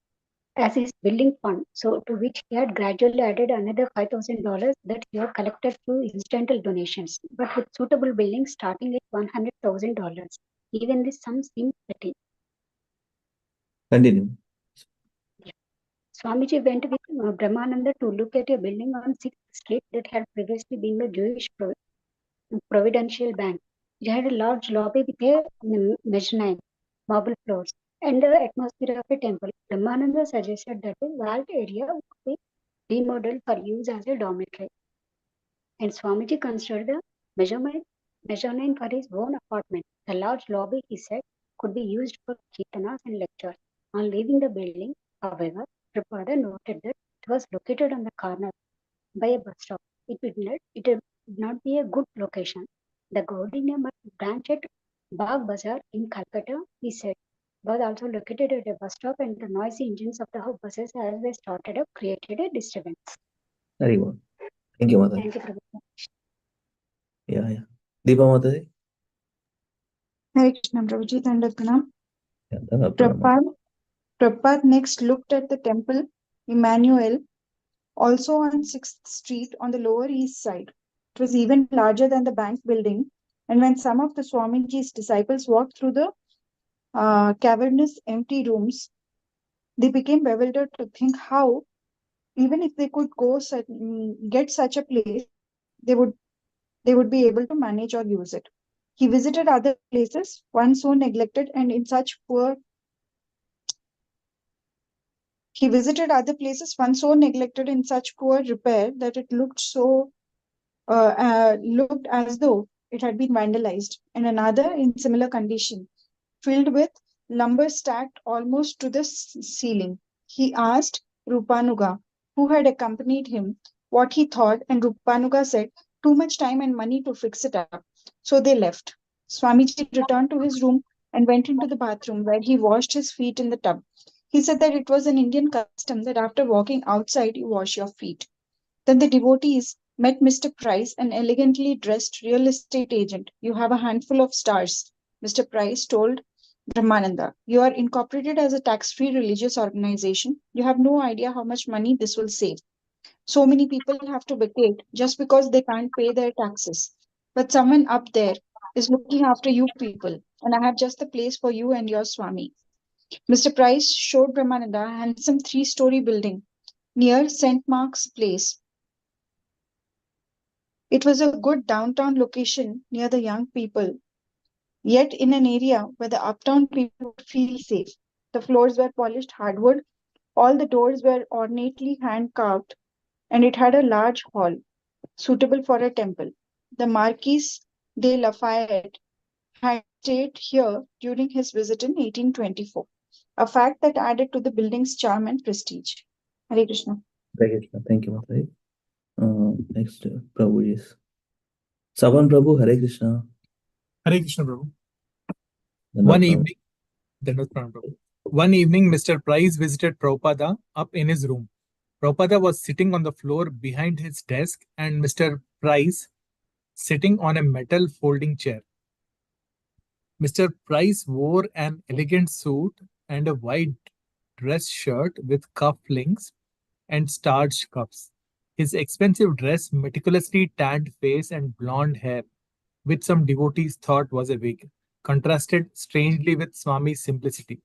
as his building fund, so to which he had gradually added another $5,000 that he had collected through incidental donations, but with suitable buildings starting at $100,000. Even this sum seemed petty. Continue. Swamiji went with Brahmananda to look at a building on 6th Street that had previously been the Jewish Providential Bank. It had a large lobby with a mezzanine, marble floors, and the atmosphere of a temple. Brahmananda suggested that a vault area would be remodeled for use as a dormitory. And Swamiji considered the mezzanine for his own apartment. The large lobby, he said, could be used for kirtanas and lectures. On leaving the building, however, Prabhupada noted that it was located on the corner by a bus stop. It would not be a good location. The Gaudiya branch at Bagh Bazaar in Calcutta, he said, was also located at a bus stop, and the noisy engines of the buses as they started up created a disturbance. Very well. Thank you, Mataji. Thank you, Prabhupada. Yeah. Deepa Mataji. Hare Krishna, Prabhuji, Dandavad Pranam. Yeah, Dandavad Pranam. Prabhupada next looked at the temple Emmanuel, also on 6th Street on the Lower East Side. It was even larger than the bank building, and when some of the Swamiji's disciples walked through the cavernous empty rooms, they became bewildered to think how, even if they could get such a place, they would be able to manage or use it. He visited other places, once so neglected and in such poor repair that it looked as though it had been vandalized, and another in similar condition, filled with lumber stacked almost to the ceiling. He asked Rupanuga, who had accompanied him, what he thought, and Rupanuga said, too much time and money to fix it up. So they left. Swamiji returned to his room and went into the bathroom, where he washed his feet in the tub. He said that it was an Indian custom that after walking outside, you wash your feet. Then the devotees met Mr. Price, an elegantly dressed real estate agent. You have a handful of stars, Mr. Price told Brahmananda. You are incorporated as a tax-free religious organization. You have no idea how much money this will save. So many people have to vacate just because they can't pay their taxes. But someone up there is looking after you people, and I have just the place for you and your Swami. Mr. Price showed Brahmananda a handsome 3-story building near St. Mark's Place. It was a good downtown location near the young people, yet in an area where the uptown people would feel safe. The floors were polished hardwood, all the doors were ornately hand-carved, and it had a large hall, suitable for a temple. The Marquis de Lafayette had stayed here during his visit in 1824, a fact that added to the building's charm and prestige. Hare Krishna. Hare Krishna. Thank you, Mataji. Next, Prabhu is Savan Prabhu. Hare Krishna. Hare Krishna, Prabhu. Dandavad Pranam. One evening, Mr. Price visited Prabhupada up in his room. Prabhupada was sitting on the floor behind his desk and Mr. Price sitting on a metal folding chair. Mr. Price wore an elegant suit and a white dress shirt with cufflinks and starched cuffs. His expensive dress, meticulously tanned face, and blonde hair, which some devotees thought was a wig, contrasted strangely with Swami's simplicity.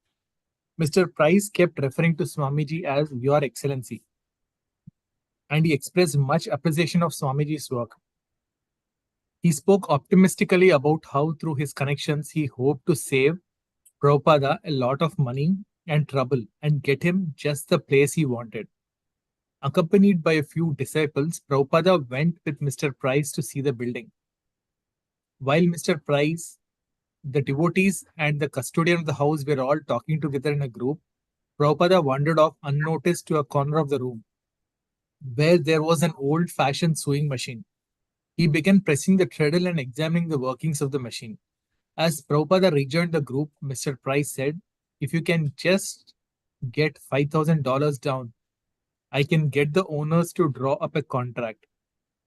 Mr. Price kept referring to Swamiji as Your Excellency, and he expressed much appreciation of Swamiji's work. He spoke optimistically about how, through his connections, he hoped to save Prabhupada a lot of money and trouble and get him just the place he wanted. Accompanied by a few disciples, Prabhupada went with Mr. Price to see the building. While Mr. Price, the devotees, and the custodian of the house were all talking together in a group, Prabhupada wandered off unnoticed to a corner of the room, where there was an old-fashioned sewing machine. He began pressing the treadle and examining the workings of the machine. As Prabhupada rejoined the group, Mr. Price said, "If you can just get $5,000 down, I can get the owners to draw up a contract.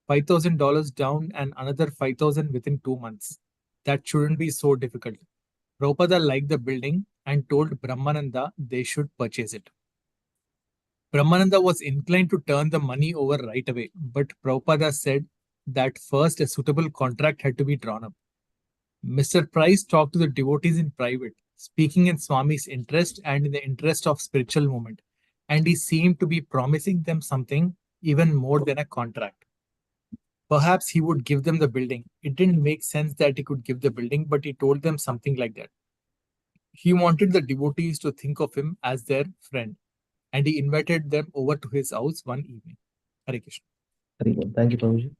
$5,000 down and another 5,000 within 2 months. That shouldn't be so difficult." Prabhupada liked the building and told Brahmananda they should purchase it. Brahmananda was inclined to turn the money over right away, but Prabhupada said that first a suitable contract had to be drawn up. Mr. Price talked to the devotees in private, speaking in Swami's interest and in the interest of spiritual movement, and he seemed to be promising them something even more than a contract. Perhaps he would give them the building. It didn't make sense that he could give the building, but he told them something like that. He wanted the devotees to think of him as their friend, and he invited them over to his house one evening. Hare Krishna. Very good. Thank you, Prabhuji.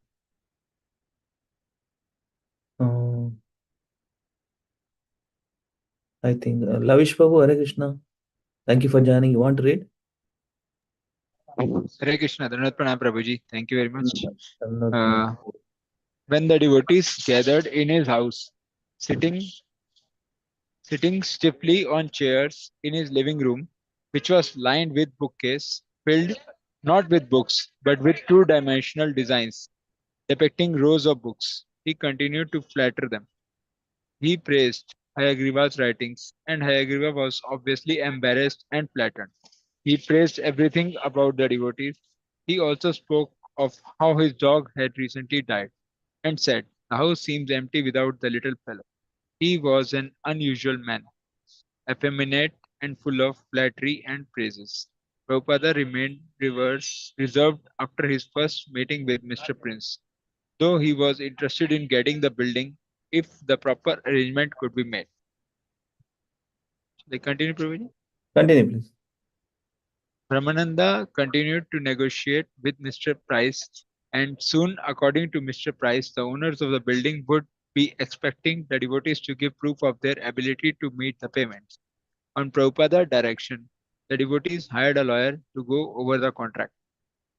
I think Lavish Prabhu, Hare Krishna. Thank you for joining. You want to read? Hare Krishna, Dhanavad Pranam Prabhuji. Thank you very much. Dhanavad. When the devotees gathered in his house, sitting stiffly on chairs in his living room, which was lined with bookcase, filled not with books, but with two-dimensional designs depicting rows of books, he continued to flatter them. He praised Hayagriva's writings, and Hayagriva was obviously embarrassed and flattered. He praised everything about the devotees. He also spoke of how his dog had recently died and said, "The house seems empty without the little fellow." He was an unusual man, effeminate and full of flattery and praises. Prabhupada remained reserved after his first meeting with Mr. Prince, though he was interested in getting the building if the proper arrangement could be made. They continue, Prabhuji? Continue, please. Brahmananda continued to negotiate with Mr. Price, and soon, according to Mr. Price, the owners of the building would be expecting the devotees to give proof of their ability to meet the payments. On Prabhupada's direction, the devotees hired a lawyer to go over the contract.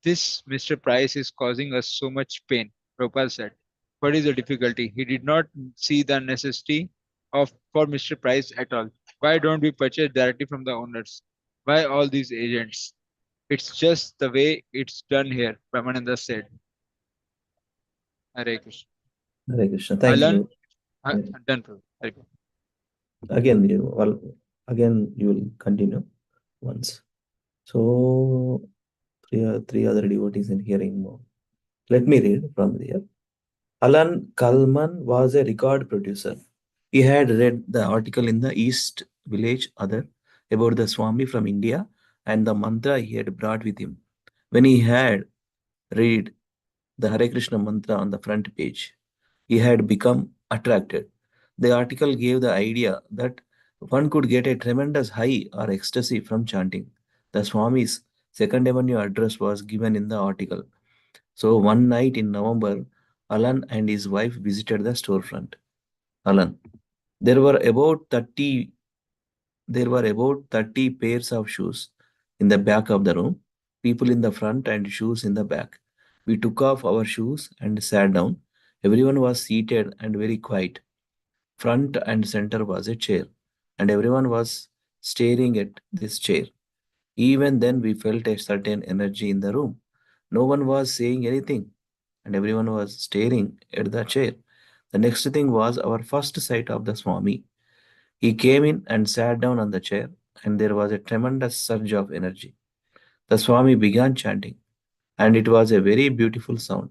"This Mr. Price is causing us so much pain," Prabhupada said. "What is the difficulty?" He did not see the necessity for Mr. Price at all. "Why don't we purchase directly from the owners? Why all these agents? It's just the way it's done here," Brahmananda said. Hare Krishna. Hare Krishna. Thank you. Done, Prabhu. Hare Krishna. Again, you will continue once. So, three other devotees in hearing more. Let me read from here. Alan Kalman was a record producer. He had read the article in the East Village Other about the Swami from India and the mantra he had brought with him. When he had read the Hare Krishna mantra on the front page, he had become attracted. The article gave the idea that one could get a tremendous high or ecstasy from chanting. The Swami's Second Avenue address was given in the article. So one night in November, Alan and his wife visited the storefront. Alan, there were about 30 pairs of shoes in the back of the room, people in the front and shoes in the back. We took off our shoes and sat down. Everyone was seated and very quiet. Front and center was a chair, and everyone was staring at this chair. Even then, we felt a certain energy in the room. No one was saying anything, and everyone was staring at the chair. The next thing was our first sight of the Swami. He came in and sat down on the chair, and there was a tremendous surge of energy. The Swami began chanting, and it was a very beautiful sound.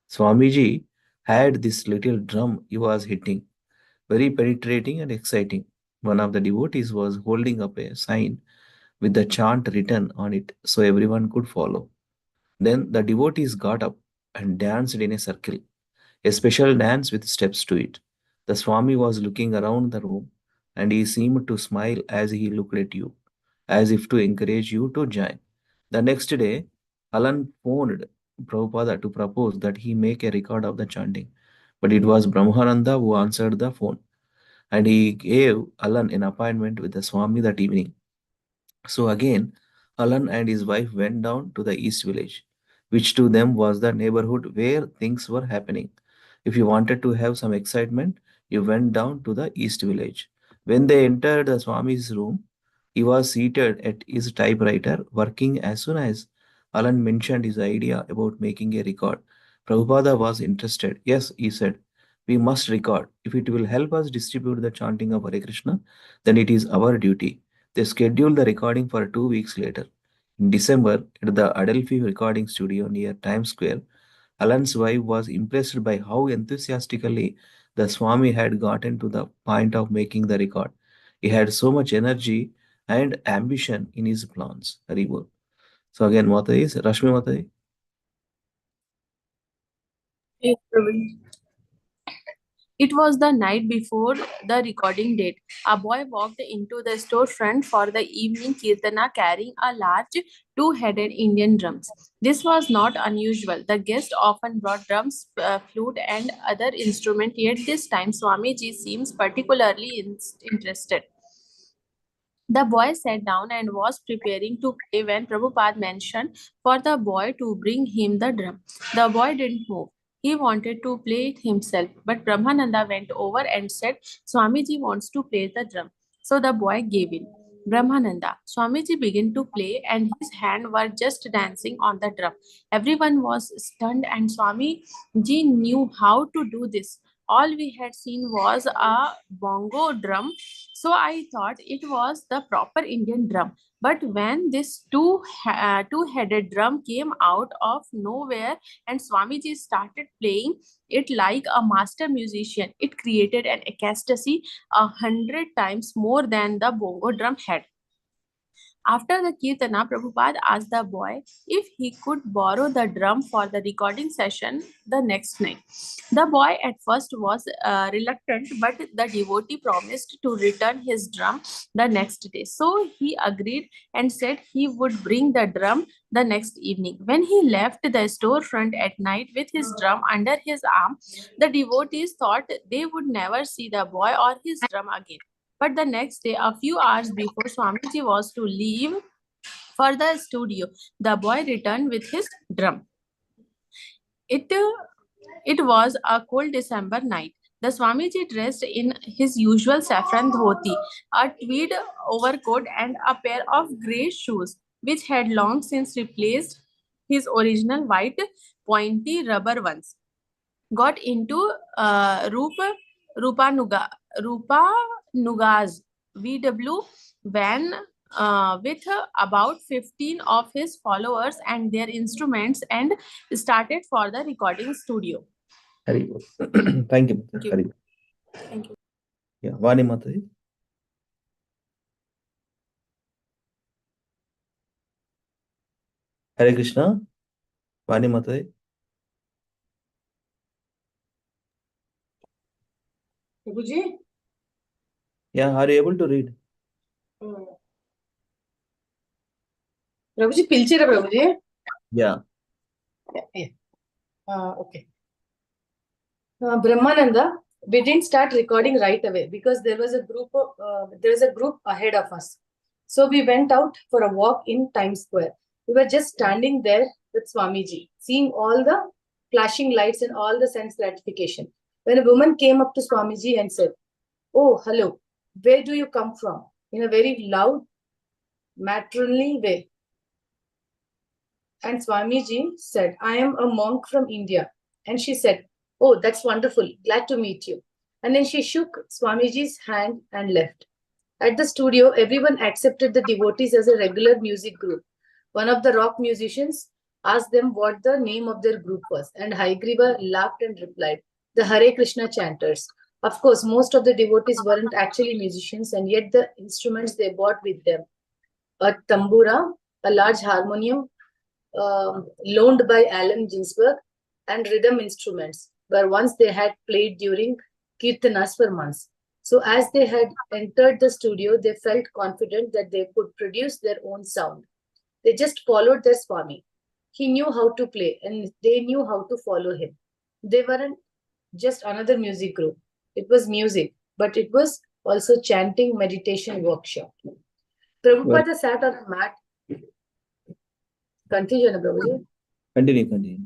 Swamiji had this little drum he was hitting, very penetrating and exciting. One of the devotees was holding up a sign with the chant written on it so everyone could follow. Then the devotees got up and danced in a circle, a special dance with steps to it. The Swami was looking around the room and he seemed to smile as he looked at you, as if to encourage you to join. The next day, Alan phoned Prabhupada to propose that he make a record of the chanting. But it was Brahmananda who answered the phone, and he gave Alan an appointment with the Swami that evening. So again, Alan and his wife went down to the East Village, which to them was the neighborhood where things were happening. If you wanted to have some excitement, you went down to the East Village. When they entered the Swami's room, he was seated at his typewriter working. As soon as Alan mentioned his idea about making a record, Prabhupada was interested. Yes, he said, we must record. If it will help us distribute the chanting of Hare Krishna, then it is our duty. They scheduled the recording for 2 weeks later. In December, at the Adelphi recording studio near Times Square, Alan's wife was impressed by how enthusiastically the Swami had gotten to the point of making the record. He had so much energy and ambition in his plans. Haribol. So again, Mataji is Rashmi Mataji. Yes, Praveen. It was the night before the recording date. A boy walked into the storefront for the evening kirtana carrying a large two-headed Indian drums. This was not unusual. The guest often brought drums, flute, and other instruments, yet this time Swamiji seems particularly interested. The boy sat down and was preparing to play when Prabhupada mentioned for the boy to bring him the drum. The boy didn't move. He wanted to play it himself, but Brahmananda went over and said, Swamiji wants to play the drum. So the boy gave in. Brahmananda. Swamiji began to play and his hands were just dancing on the drum. Everyone was stunned and Swamiji knew how to do this. All we had seen was a bongo drum, so I thought it was the proper Indian drum. But when this two-headed drum came out of nowhere and Swamiji started playing it like a master musician, it created an ecstasy 100 times more than the bongo drum had. After the Kirtana, Prabhupada asked the boy if he could borrow the drum for the recording session the next night. The boy at first was reluctant, but the devotee promised to return his drum the next day. So he agreed and said he would bring the drum the next evening. When he left the storefront at night with his drum under his arm, the devotees thought they would never see the boy or his drum again. But the next day, a few hours before Swamiji was to leave for the studio, the boy returned with his drum. It was a cold December night. The Swamiji dressed in his usual saffron dhoti, a tweed overcoat, and a pair of grey shoes, which had long since replaced his original white pointy rubber ones. Got into Rupanuga's VW van with about 15 of his followers and their instruments and started for the recording studio. Haribol. Thank you. Thank you. Haribol. Thank you. Yeah, Vani Mataji. Hare Krishna. Vani Mataji. Prabhuji? Yeah, are you able to read? Prabhuji, pilchira Prabhuji? Yeah. Yeah. Okay. Brahmananda, we didn't start recording right away because there was a group ahead of us. So we went out for a walk in Times Square. We were just standing there with Swamiji, seeing all the flashing lights and all the sense gratification. When a woman came up to Swamiji and said, "Oh, hello, where do you come from?" in a very loud, matronly way. And Swamiji said, "I am a monk from India." And she said, "Oh, that's wonderful. Glad to meet you." And then she shook Swamiji's hand and left. At the studio, everyone accepted the devotees as a regular music group. One of the rock musicians asked them what the name of their group was, and Haigriva laughed and replied, the Hare Krishna chanters. Of course, most of the devotees weren't actually musicians, and yet the instruments they brought with them, a tambura, a large harmonium loaned by Allen Ginsberg, and rhythm instruments, were once they had played during kirtanas for months. So as they had entered the studio, they felt confident that they could produce their own sound. They just followed their Swami. He knew how to play and they knew how to follow him. They weren't just another music group. It was music, but it was also chanting meditation workshop. Prabhupada sat on a mat. Continue, Prabhuji. Continue.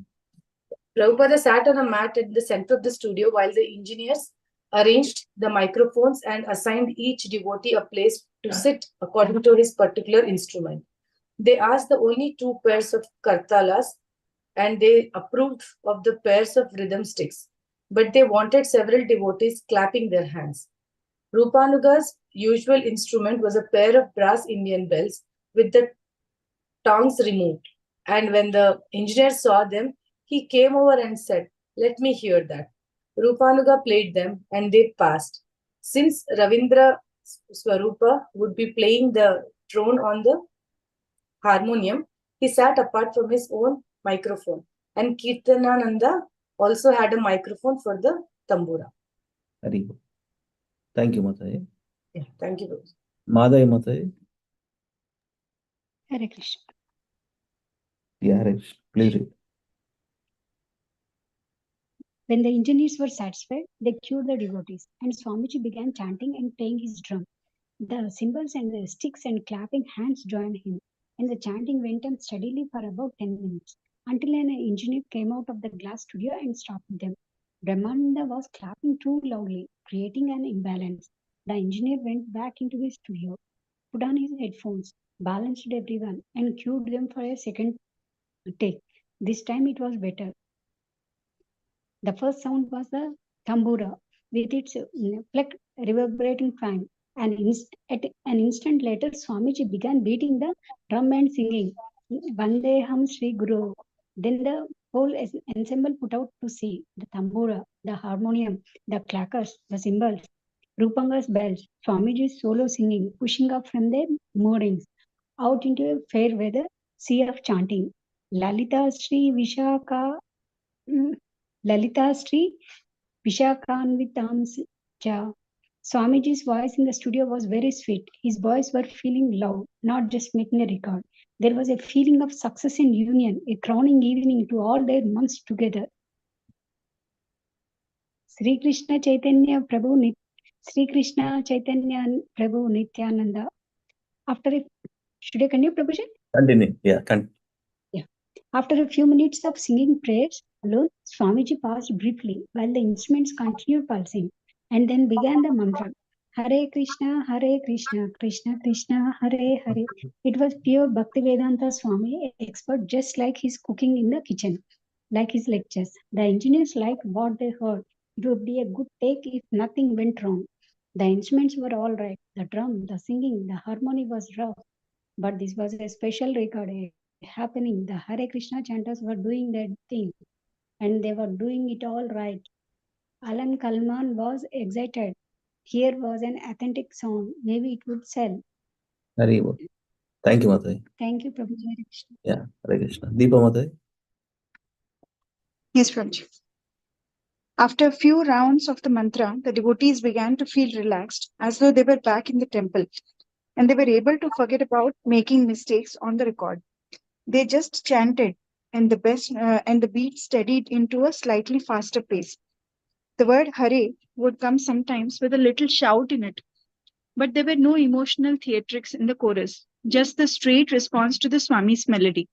Prabhupada sat on a mat in the center of the studio while the engineers arranged the microphones and assigned each devotee a place to sit according to his particular instrument. They asked the only 2 pairs of kartalas and they approved of the pairs of rhythm sticks, but they wanted several devotees clapping their hands. Rupanuga's usual instrument was a pair of brass Indian bells with the tongues removed, and when the engineer saw them, he came over and said, "Let me hear that." Rupanuga played them and they passed. Since Ravindra Swarupa would be playing the drone on the harmonium, he sat apart from his own microphone. And Kirtanananda also had a microphone for the tambura. Very good. Thank you, Mataji. Yeah, thank you. Madhavi Mataji. Hare Krishna. Yeah, Hare Krishna. Please read. When the engineers were satisfied, they cued the devotees, and Swamiji began chanting and playing his drum. The cymbals and the sticks and clapping hands joined him, and the chanting went on steadily for about 10 minutes, until an engineer came out of the glass studio and stopped them. Brahmananda was clapping too loudly, creating an imbalance. The engineer went back into the studio, put on his headphones, balanced everyone, and cued them for a second take. This time it was better. The first sound was the tambura, with its plucked, reverberating twang. At an instant later, Swamiji began beating the drum and singing, Vandeham Sri Guru. Then the whole ensemble put out to sea, the tambura, the harmonium, the clackers, the cymbals, Rupanga's bells, Swamiji's solo singing, pushing up from their moorings, out into a fair weather sea of chanting. Lalita Sri Vishakanvitam Cha. Swamiji's voice in the studio was very sweet. His boys were feeling loud, not just making a record. There was a feeling of success and union, a crowning evening to all their months together. Sri Krishna Chaitanya Prabhu Nityananda. Should I continue, Prabhuji? Continue. Yeah, After a few minutes of singing prayers alone, Swamiji paused briefly while the instruments continued pulsing, and then began the mantra, Hare Krishna, Krishna Krishna, Hare Hare. It was pure Bhaktivedanta Swami, expert just like his cooking in the kitchen, like his lectures. The engineers liked what they heard. It would be a good take if nothing went wrong. The instruments were all right. The drum, the singing, the harmony was rough. But this was a special record happening. The Hare Krishna chanters were doing their thing and they were doing it all right. Alan Kalman was excited. Here was an authentic song. Maybe it would sell. Very good. Thank you, Mataji. Thank you, Prabhu. Hare Krishna. Yeah, Hare Krishna. Deepa Mataji. Yes, Prabhuji. After a few rounds of the mantra, the devotees began to feel relaxed, as though they were back in the temple, and they were able to forget about making mistakes on the record. They just chanted, and the beat steadied into a slightly faster pace. The word Hare would come sometimes with a little shout in it, but there were no emotional theatrics in the chorus, just the straight response to the Swami's melody.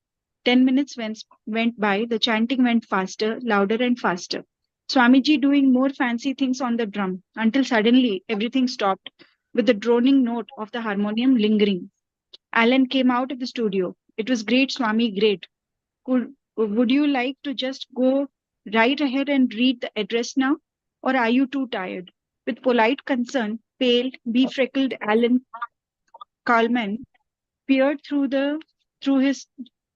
10 minutes went by, the chanting went faster, louder and faster. Swamiji doing more fancy things on the drum, until suddenly everything stopped, with the droning note of the harmonium lingering. Alan came out of the studio. It was great, Swami, great. Would you like to just go right ahead and read the address now? Or are you too tired? With polite concern, pale, befreckled Alan Kalman peered through his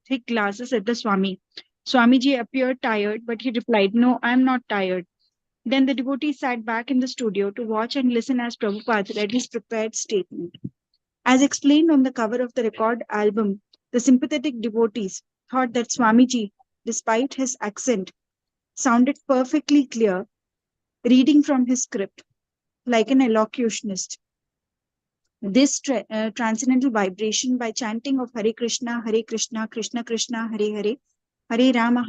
thick glasses at the Swami. Swamiji appeared tired, but he replied, "No, I am not tired." Then the devotee sat back in the studio to watch and listen as Prabhupada read his prepared statement. As explained on the cover of the record album, the sympathetic devotees thought that Swamiji, despite his accent, sounded perfectly clear, reading from his script like an elocutionist. This transcendental vibration by chanting of Hare Krishna, Krishna Krishna, Hare Hare, Hare Rama,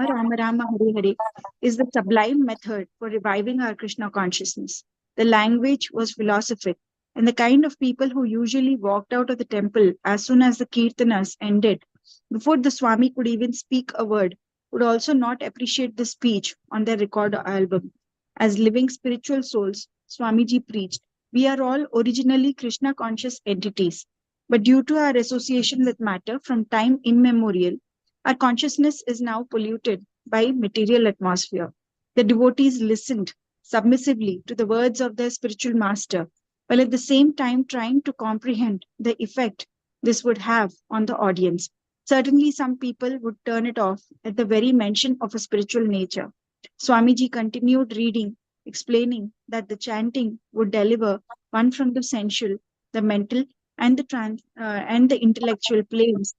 Rama Rama, Hare Hare, is the sublime method for reviving our Krishna consciousness. The language was philosophic, and the kind of people who usually walked out of the temple as soon as the kirtanas ended, before the Swami could even speak a word, would also not appreciate the speech on their record album. As living spiritual souls, Swamiji preached, we are all originally Krishna conscious entities, but due to our association with matter from time immemorial, our consciousness is now polluted by material atmosphere. The devotees listened submissively to the words of their spiritual master, while at the same time trying to comprehend the effect this would have on the audience. Certainly, some people would turn it off at the very mention of a spiritual nature. Swamiji continued reading, explaining that the chanting would deliver one from the sensual, the mental, and the intellectual planes,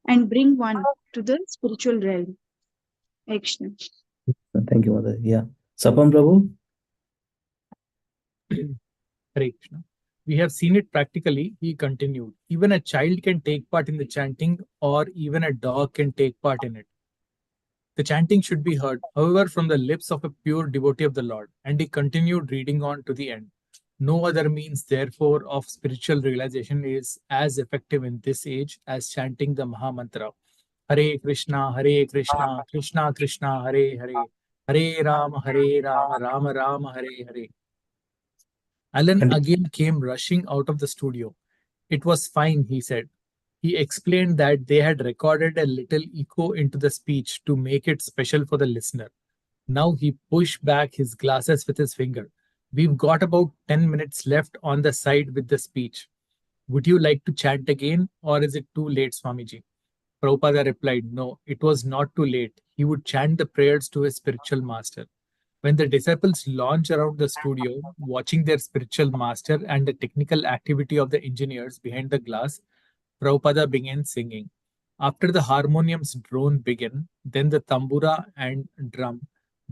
and bring one to the spiritual realm. Krishna. Thank you, Mother. Yeah. Sapam Prabhu? Hare Krishna. We have seen it practically, he continued. Even a child can take part in the chanting, or even a dog can take part in it. The chanting should be heard, however, from the lips of a pure devotee of the Lord, and he continued reading on to the end. No other means, therefore, of spiritual realization is as effective in this age as chanting the Mahamantra. Hare Krishna, Krishna Krishna, Hare Hare, Hare Rama, Rama Rama, Hare Hare. Alan again came rushing out of the studio. It was fine, he said. He explained that they had recorded a little echo into the speech to make it special for the listener. Now he pushed back his glasses with his finger. We've got about 10 minutes left on the side with the speech. Would you like to chant again, or is it too late, Swamiji? Prabhupada replied, no, it was not too late. He would chant the prayers to his spiritual master. When the disciples lounged around the studio, watching their spiritual master and the technical activity of the engineers behind the glass, Prabhupada began singing. After the harmonium's drone began, then the tambura and drum,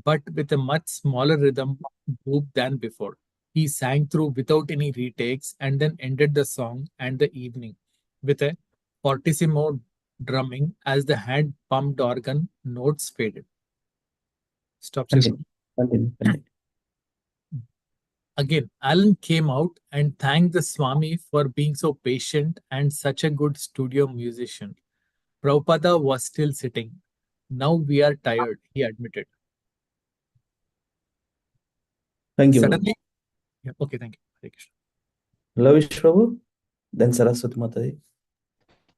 but with a much smaller rhythm group than before. He sang through without any retakes and then ended the song and the evening with a fortissimo drumming as the hand pumped organ notes faded. Stop. Continue. Again, Alan came out and thanked the Swami for being so patient and such a good studio musician. Prabhupada was still sitting. Now we are tired, he admitted. Thank you. Suddenly, yeah, okay, thank you. Hare Krishna. Lavish Prabhu, then Saraswati Mataji.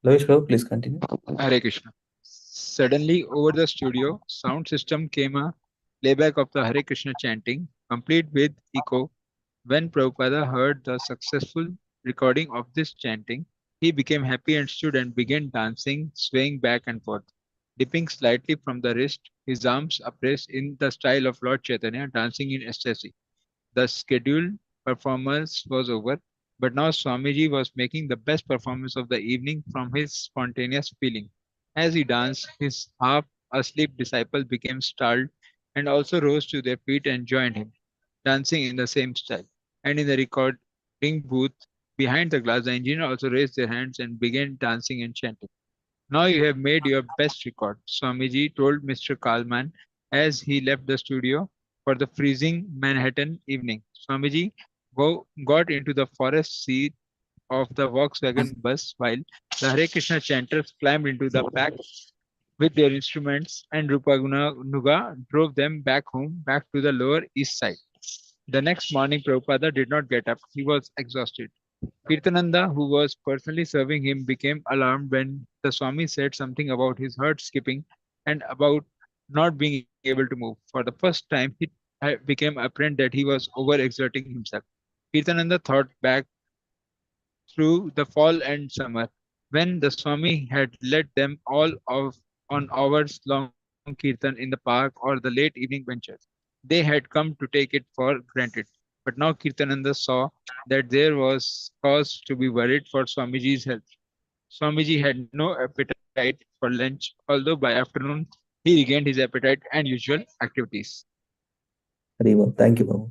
Lavish Prabhu, please continue. Hare Krishna. Suddenly, over the studio sound system came a playback of the Hare Krishna chanting, complete with echo. When Prabhupada heard the successful recording of this chanting, he became happy and stood and began dancing, swaying back and forth, dipping slightly from the wrist, his arms upraised in the style of Lord Chaitanya, dancing in ecstasy. The scheduled performance was over, but now Swamiji was making the best performance of the evening from his spontaneous feeling. As he danced, his half-asleep disciples became startled and also rose to their feet and joined him, dancing in the same style. And in the recording booth behind the glass, the engineer also raised their hands and began dancing and chanting. Now you have made your best record, Swamiji told Mr. Kalman as he left the studio for the freezing Manhattan evening. Swamiji got into the forest seat of the Volkswagen bus while the Hare Krishna chanters climbed into the back with their instruments, and Rupanuga drove them back home, back to the Lower East Side. The next morning, Prabhupada did not get up. He was exhausted. Kirtananda, who was personally serving him, became alarmed when the Swami said something about his heart skipping and about not being able to move. For the first time, he became apparent that he was overexerting himself. Kirtananda thought back through the fall and summer, when the Swami had led them all of on hours long kirtan in the park or the late evening benches. They had come to take it for granted. But now Kirtananda saw that there was cause to be worried for Swamiji's health. Swamiji had no appetite for lunch, although by afternoon he regained his appetite and usual activities. Haribo. Thank you, Babu.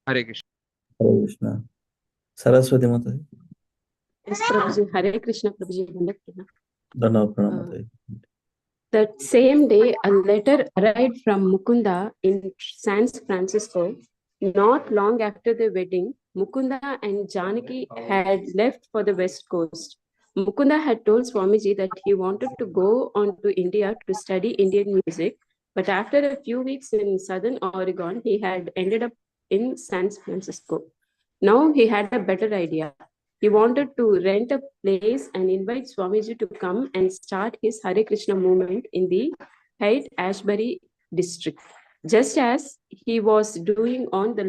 Hare Krishna. Hare Krishna. Saraswati Mataji. Yes, Prabhuji. Hare Krishna, Prabhuji. Dandapana. Dana Pranam Mataji. That same day, a letter arrived from Mukunda in San Francisco. Not long after the wedding, Mukunda and Janaki had left for the West Coast. Mukunda had told Swamiji that he wanted to go on to India to study Indian music, but after a few weeks in Southern Oregon, he had ended up in San Francisco. Now he had a better idea. He wanted to rent a place and invite Swamiji to come and start his Hare Krishna movement in the Haight-Ashbury district, just as he was doing on the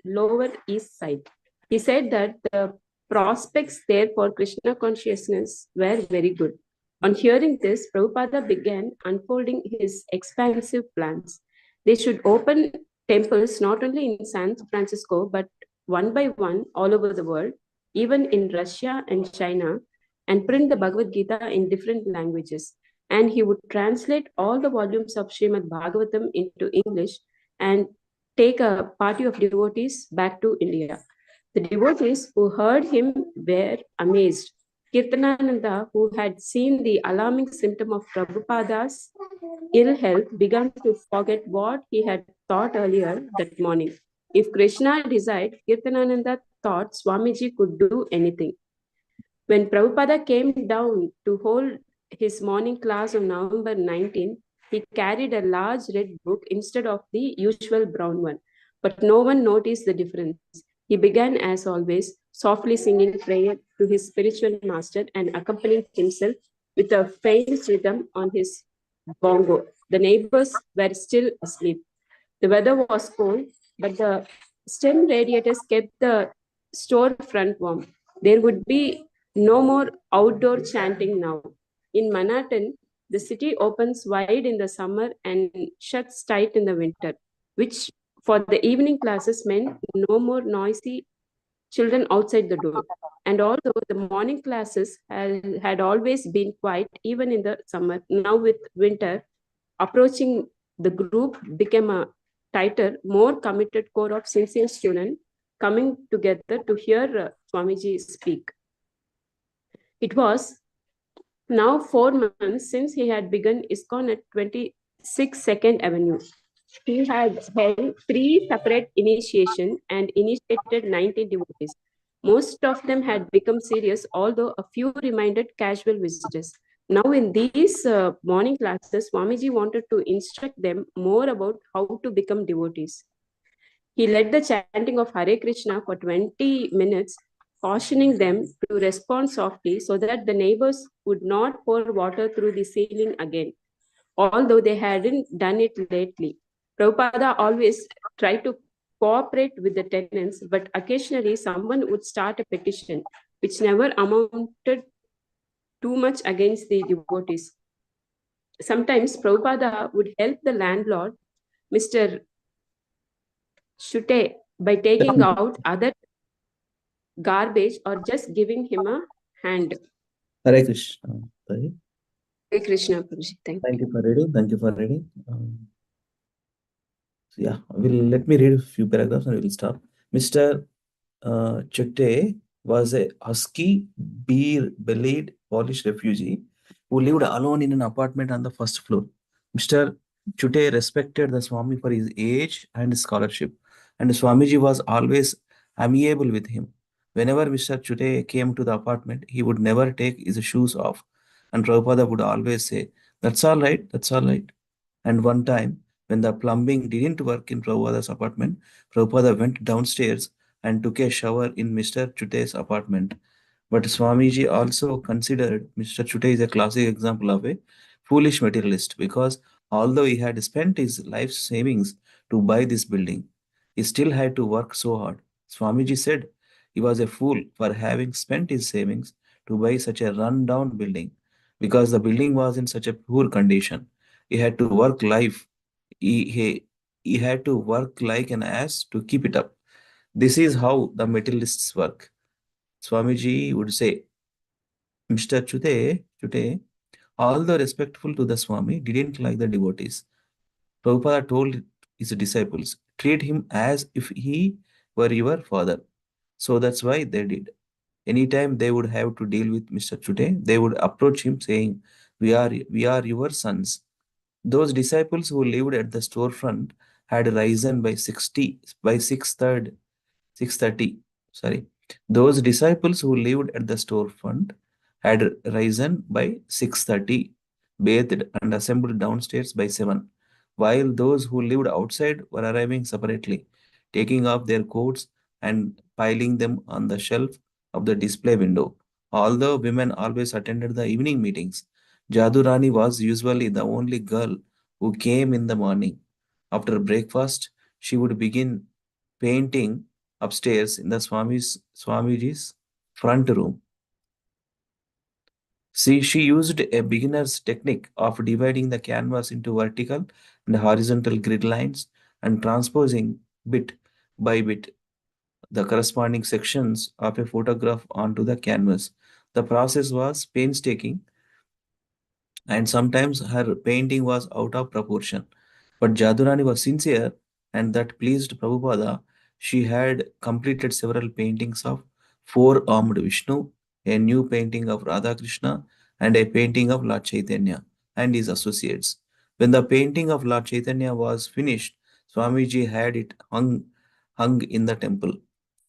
lower east side. He said that the prospects there for Krishna consciousness were very good. On hearing this, Prabhupada began unfolding his expansive plans. They should open temples not only in San Francisco, but one by one all over the world, even in Russia and China, and print the Bhagavad Gita in different languages. And he would translate all the volumes of Srimad Bhagavatam into English and take a party of devotees back to India. The devotees who heard him were amazed. Kirtanananda, who had seen the alarming symptom of Prabhupada's ill health, began to forget what he had thought earlier that morning. If Krishna desired, Kirtanananda thought Swamiji could do anything. When Prabhupada came down to hold his morning class on November 19, he carried a large red book instead of the usual brown one. But no one noticed the difference. He began, as always, softly singing prayer to his spiritual master and accompanying himself with a faint rhythm on his bongo. The neighbors were still asleep. The weather was cold, but the stem radiators kept the storefront warm. There would be no more outdoor chanting now. In Manhattan, the city opens wide in the summer and shuts tight in the winter, which for the evening classes meant no more noisy children outside the door. And although the morning classes had always been quiet, even in the summer, now with winter approaching, the group became a tighter, more committed core of sincere students coming together to hear Swamiji speak. It was now 4 months since he had begun ISKCON at 26 Second Avenue. He had held 3 separate initiations and initiated 90 devotees. Most of them had become serious, although a few remained casual visitors. Now in these morning classes, Swamiji wanted to instruct them more about how to become devotees. He led the chanting of Hare Krishna for 20 minutes, cautioning them to respond softly so that the neighbors would not pour water through the ceiling again, although they hadn't done it lately. Prabhupada always tried to cooperate with the tenants, but occasionally someone would start a petition, which never amounted too much against the devotees. Sometimes Prabhupada would help the landlord, Mr. Shute, by taking out other garbage or just giving him a hand. Hare Krishna. Hare Krishna, Prabhuji. Thank you for reading. Thank you for reading. Yeah, let me read a few paragraphs and we will stop. Mr. Chutte was a husky, beer-bellied Polish refugee who lived alone in an apartment on the first floor. Mr. Chutte respected the Swami for his age and scholarship, and Swamiji was always amiable with him. Whenever Mr. Chutte came to the apartment, he would never take his shoes off, and Prabhupada would always say, "That's all right, that's all right." And one time, when the plumbing didn't work in Prabhupada's apartment, Prabhupada went downstairs and took a shower in Mr. Chutte's apartment. But Swamiji also considered Mr. Chutte is a classic example of a foolish materialist because Although he had spent his life savings to buy this building, he still had to work so hard. Swamiji said he was a fool for having spent his savings to buy such a run-down building because the building was in such a poor condition. He had to work life. He, he, he had to work like an ass to keep it up. This is how the materialists work. Swamiji would say, Mr. Chute, although respectful to the Swami, didn't like the devotees. Prabhupada told his disciples, treat him as if he were your father. So that's why they did. Anytime they would have to deal with Mr. Chute, they would approach him saying, we are your sons. Those disciples who lived at the storefront had risen by 6:30. Sorry. Those disciples who lived at the storefront had risen by 6:30, bathed and assembled downstairs by 7, while those who lived outside were arriving separately, taking off their coats and piling them on the shelf of the display window. Although women always attended the evening meetings, Jadurani was usually the only girl who came in the morning. After breakfast, she would begin painting upstairs in the Swamiji's front room. See, she used a beginner's technique of dividing the canvas into vertical and horizontal grid lines and transposing bit by bit the corresponding sections of a photograph onto the canvas. The process was painstaking, and sometimes her painting was out of proportion. But Jadurani was sincere, and that pleased Prabhupada. She had completed several paintings of four-armed Vishnu, a new painting of Radha Krishna, and a painting of Lord Chaitanya and his associates. When the painting of Lord Chaitanya was finished, Swamiji had it hung in the temple.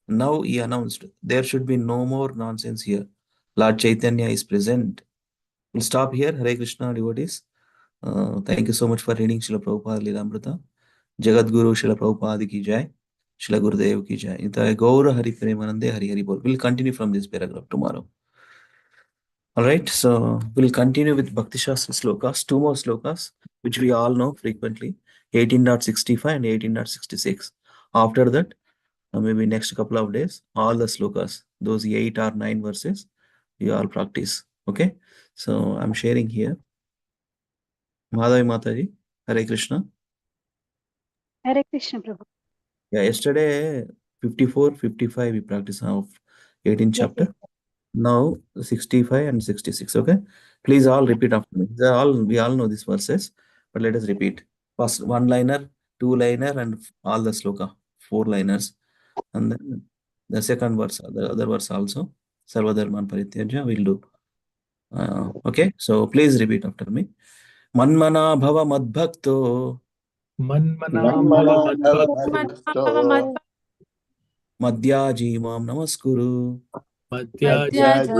Now he announced, there should be no more nonsense here. Lord Chaitanya is present. We'll stop here. Hare Krishna, devotees. Thank you so much for reading Srila Prabhupada Lilamrita. Jagat Guru Srila Prabhupada ki jai. Srila Gurudev ki jai. Ita Gaura Hari Premanande Hari Hari Bol. We'll continue from this paragraph tomorrow. Alright, so we'll continue with Bhakti Shastra slokas, two more slokas, which we all know frequently, 18.65 and 18.66. After that, maybe next couple of days, all the slokas, those 8 or 9 verses, you all practice. Okay, so I'm sharing here. Madhavi Mataji, Hare Krishna. Hare Krishna, Prabhu. Yeah, yesterday 54, 55 we practiced of 18th Yes, chapter. yes. Now 65 and 66. Okay, please all repeat after me. We all know these verses, but let us repeat. First one liner, two liner, and all the sloka, 4 liners, and then the second verse, the other verse also. Sarvadharman Parityaja will do. Okay, so please repeat after me. Manmana bhava madbhakto Manmana Manmana bhava bhava madbhakto madbhakto madhyaji mam namaskuru madhyaji madhyaji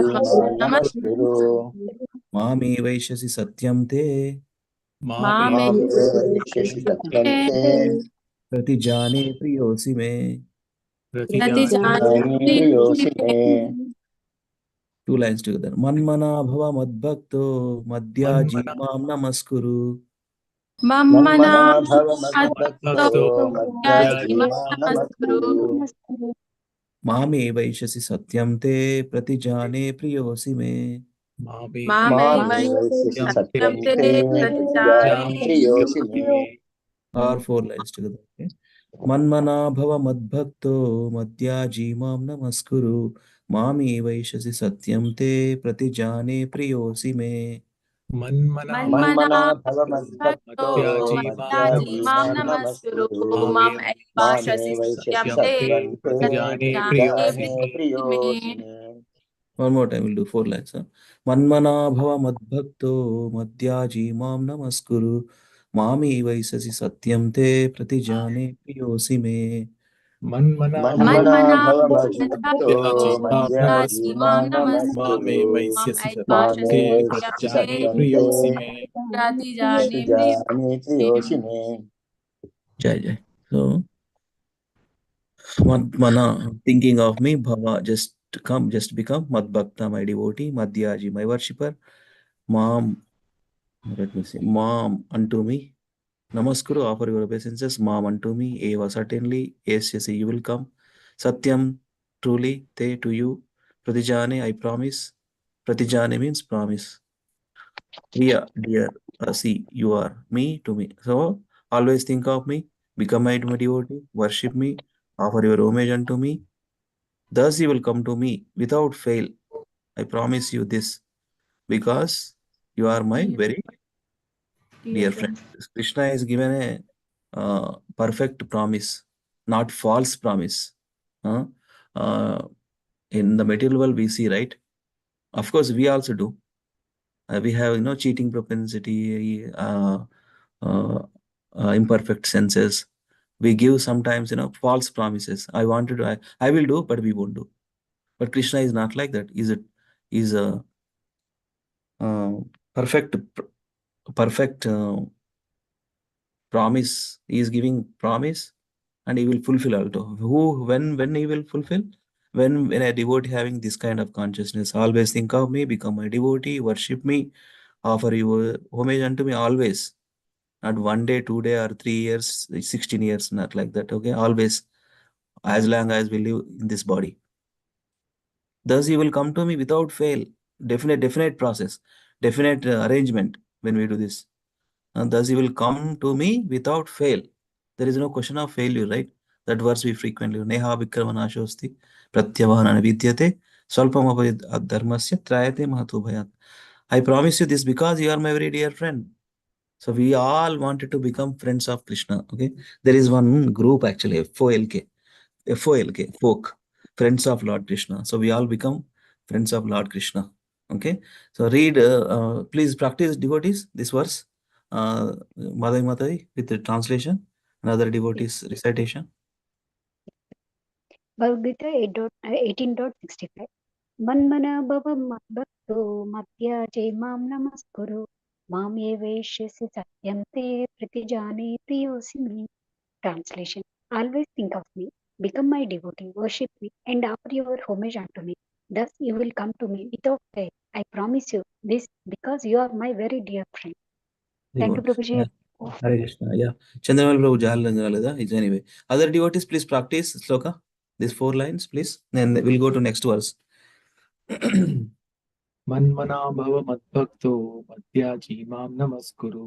namaskuru mami vaishasi satyam te mame mame vaishasi satyam te pratijane priyosi me. pratijane pratijani priyosi me. 2 lines together. Manmana bhava madbhakto madhyaji manmana mam namaskuru. Manmana bhava madbhakto madbhakto madhyaji madhyaji mam namaskuru Namaskuru. Mame vaishasi satyam te pratijane priyosi me. mame mame vaishasi vaishasi satyam te satyam te pratijani pratijane priyosi priyosi me. me. Or 4 lines together. Okay. Manmana bhava madbhakto madhyaji mam namaskuru. Mami vaishasi satyam te pratijane priyosi me. Manmana Manmana bhava madbhakto madhyaji mam madhyaji mam namaskuru namaskuru mame mame vaishasi satyam te satyam te pratijane priyosi pratijani me. priyosi me. One more time, we'll do 4 lines. Huh? Manmana bhava madbhakto madhyaji mam namaskuru. Mami vaisasi satyam te pratijane priyosi me. Manmana Manmana bhava madbhakto madhyaji mam madhyaji namaskuru mam mame namaskuru vaisyasi satyam mame te vaishasi pratijane satyam priyosi te me. pratijani priyosi me. Jai Jai. So, Mana, thinking of me, bhava, just come, just become madbhakta, my devotee, madhyaji, my worshipper, mom, let me see, mom unto me, Namaskuru, offer your obeisances. Mom unto me, Eva certainly, yes, yes, you will come. Satyam, truly, te to you. Pratijane, I promise. Pratijane means promise. Priya, dear, see, you are me to me. So always think of me, become my devotee, worship me, offer your homage unto me. Thus you will come to me without fail. I promise you this, because you are my very dear friend. Krishna is given a perfect promise, not false promise. Uh, uh, in the material world, we see, right? Of course, we also do. We have, cheating propensity, imperfect senses. We give sometimes, false promises. I wanted to, I will do, but we won't do. But Krishna is not like that. Is a perfect, perfect promise. He is giving promise, and he will fulfill also. When he will fulfill? When a devotee having this kind of consciousness, always think of me, become my devotee, worship me, offer your homage unto me always. Not 1 day, 2 day, or 3 years, 16 years, not like that. Okay, always, as long as we live in this body. Thus, he will come to me without fail. Definite process, definite arrangement when we do this. And thus, he will come to me without fail. There is no question of failure, right? That verse we frequently. Neha vikramanashosti pratyavahana vidyate swalpam dharmasya trayate mahatu bhayat. I promise you this because you are my very dear friend. So we all wanted to become friends of Krishna. Okay, there is one group actually, FOLK, folk, friends of Lord Krishna. So we all become friends of Lord Krishna. Okay, so read, please practice, devotees, this verse, Madhai Matai, with the translation, another devotees recitation. Bhagavad Gita 18.65. Manmana bhava madbhakto madhyaje mam namaskuru mam eveshyasi satyam te pratijane priyosi me. Translation. Always think of me, become my devotee, worship me, and offer your homage unto me. Thus you will come to me without fail. I promise you this because you are my very dear friend. Thank you, Prabhuji. Yeah. Hare Krishna. Yeah. Chandramal Prabhu Jahalalada is anyway. Other devotees, please practice sloka. These 4 lines, please. Then we'll go to next verse. मन्मना भव मद्भक्तो मद्याजी मां नमस्कुरु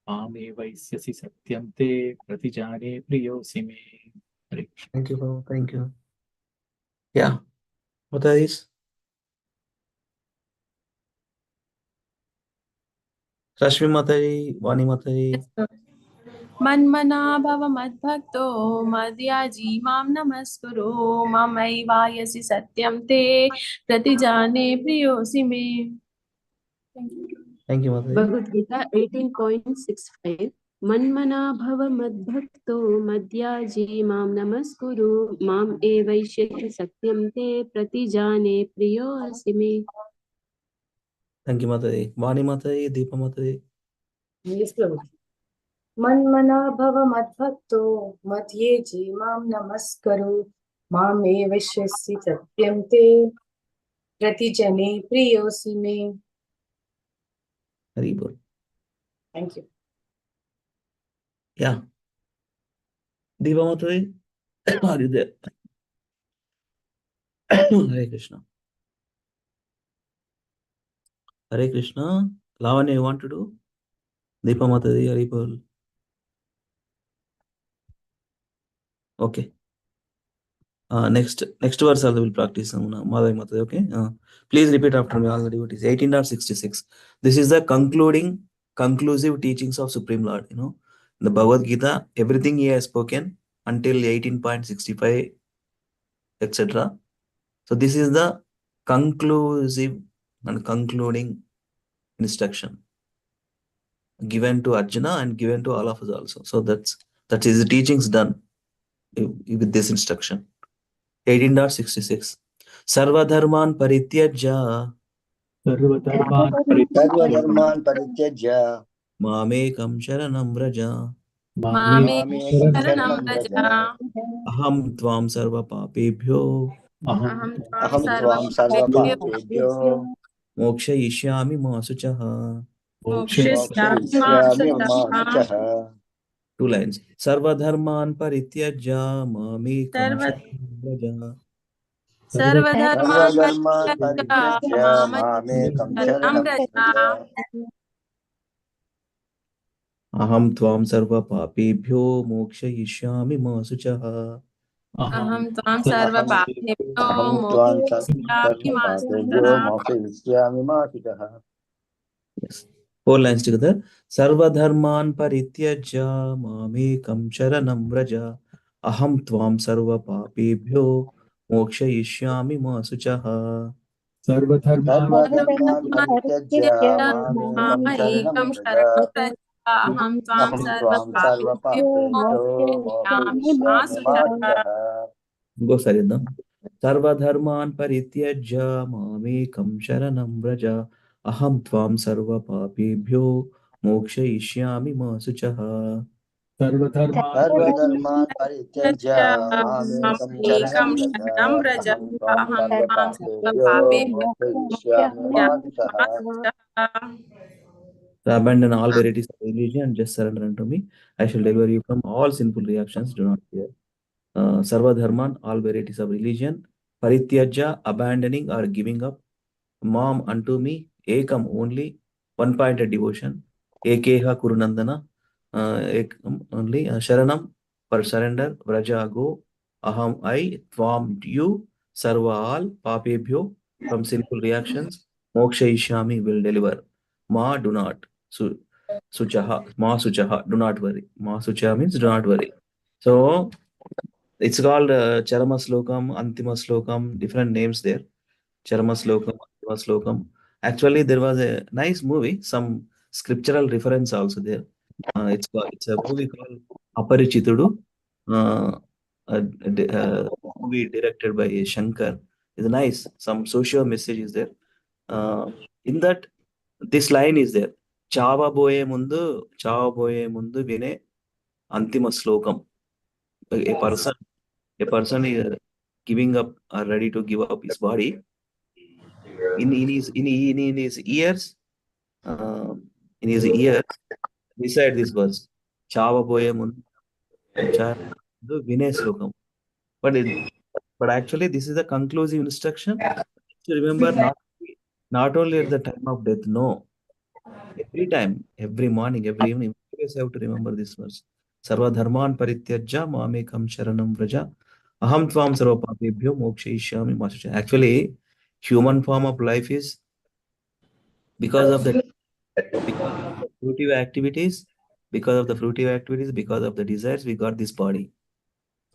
मामे वैस्यसि सत्यं ते प्रतिजाने प्रियोऽसि मे. Hare Krishna. Thank you, Prabhu. Thank you. Yeah. What are these? Rashmi Mataji, Vani Mataji. मन्मना भव मद्भक्तो मद्याजी मां नमस्कुरु ममैवायसि सत्यं ते प्रतिजाने प्रियोऽसि मे. Thank you, Mataji. Bhagavad Gita 18.65. Manmana bhava madbhakto madhyaji mam namaskuru mam evaishyati satyam te pratijane priyo asime. Thank you, Mataji. Vani Mataji, Deepa Mataji. Yes, Prabhu. Manmana bhava madbhakto madhye ji mam namaskaru mam evashyasi satyam te pratijane priyosi me. Haribol. Thank you. Yeah. Deepa Mataji, are you there? Hare Krishna. Hare Krishna. Lavanya, you want to do? Deepa Mataji, Haribol. Okay. Next verse also will practice Madhai Mataji. Okay. Please repeat after me, all the devotees. 18.66. This is the conclusive teachings of Supreme Lord. The Bhagavad Gita, everything he has spoken until 18.65, etc. So this is the conclusive and concluding instruction given to Arjuna and given to all of us also. So that is the teachings done with this instruction. 18.66. Sarvadharman parityajya सर्वधर्मान् परित्यज्य mamekam sharanam vraja मामेकं शरणं Vraj aham tvam sarva papebhyo अहं त्वां सर्वपापेभ्यो mokshayishyami ma suchaha. मोक्षयिष्यामि मा शुचः. 2 lines. Sarvadharman parityajya mamekam sharanam vraja. Sarvadharman सर्वधर्मान् परित्यज्य परित्यज्य मामेकं मामैकं शरणं Vraj. Vraj Aham tvam sarva papebhyo mokshayishyami ma suchaha. अहं त्वां अहं सर्वपापेभ्यो अहं त्वां मोक्षयिष्यामि मा सर्वपापेभ्यो शुचः. मोक्षयिष्यामि मा शुचः. Yes. 4 lines together. Sarvadharman parityajya mamekam sharanam vraja. Aham tvam sarva papebhyo mokshayishyami ma suchaha. सर्वधर्मान् सर्वधर्मान् सर्वधर्मान् परित्यज्य परित्यज्य मामेकं शरणं मामैकं व्रज शरणं व्रज. अहं त्वां अहं त्वां सर्वपापेभ्यो सर्वपापेभ्यो मोक्षयिष्यामि मा मोक्षयिष्यामि मा शुचः. शुचः. Go Saridam. Sarvadharman parityajya mamekam sharanam vraja. Aham tvam sarva papebhyo mokshayishyami ma suchaha. सर्वधर्मान् सर्वधर्मान् परित्यज्य मामेकं शरणं मामैकं व्रज शरणं व्रज. अहं त्वां अहं त्वां सर्वपापेभ्यो सर्वपापेभ्यो मोक्षयिष्यामि मा शुचः. मा शुचः. So abandon all varieties of religion and just surrender unto me. I shall deliver you from all sinful reactions. Do not fear. Sarva dharman, all varieties of religion. Parityajya, abandoning or giving up. Mom unto me. Ekam only. One-pointed devotion. Ekeha kurunandana. Ekam only. Sharanam for surrender. Vraja go. Aham I. Tvam you. Sarva all. Papebhyo from sinful reactions. Moksha Ishyami will deliver. Ma do not. Suchaha. Ma suchaha. Do not worry. Ma suchaha means do not worry. So it's called Charama Slokam, Antima Slokam, different names there. Charama Slokam, Antima Slokam. Actually, there was a nice movie, some scriptural reference also there. It's a movie called Aparichitudu, a movie directed by Shankar. It's nice. Some social message is there. In that, this line is there. Chava boye mundu vine Antima Slokam. A person is giving up or ready to give up his body in his ears, uh, in his ears beside this verse chava boye mundu vinay slokam, but actually this is a conclusive instruction to remember not only at the time of death, no, every time, every morning, every evening, we always have to remember this verse. Sarva dharman parityajya mamekam sharanam vraja. Aham tvam sarva papebhyo mokshayishyami ma sucha. Actually, human form of life is because of the fruitive activities, because of the desires, we got this body.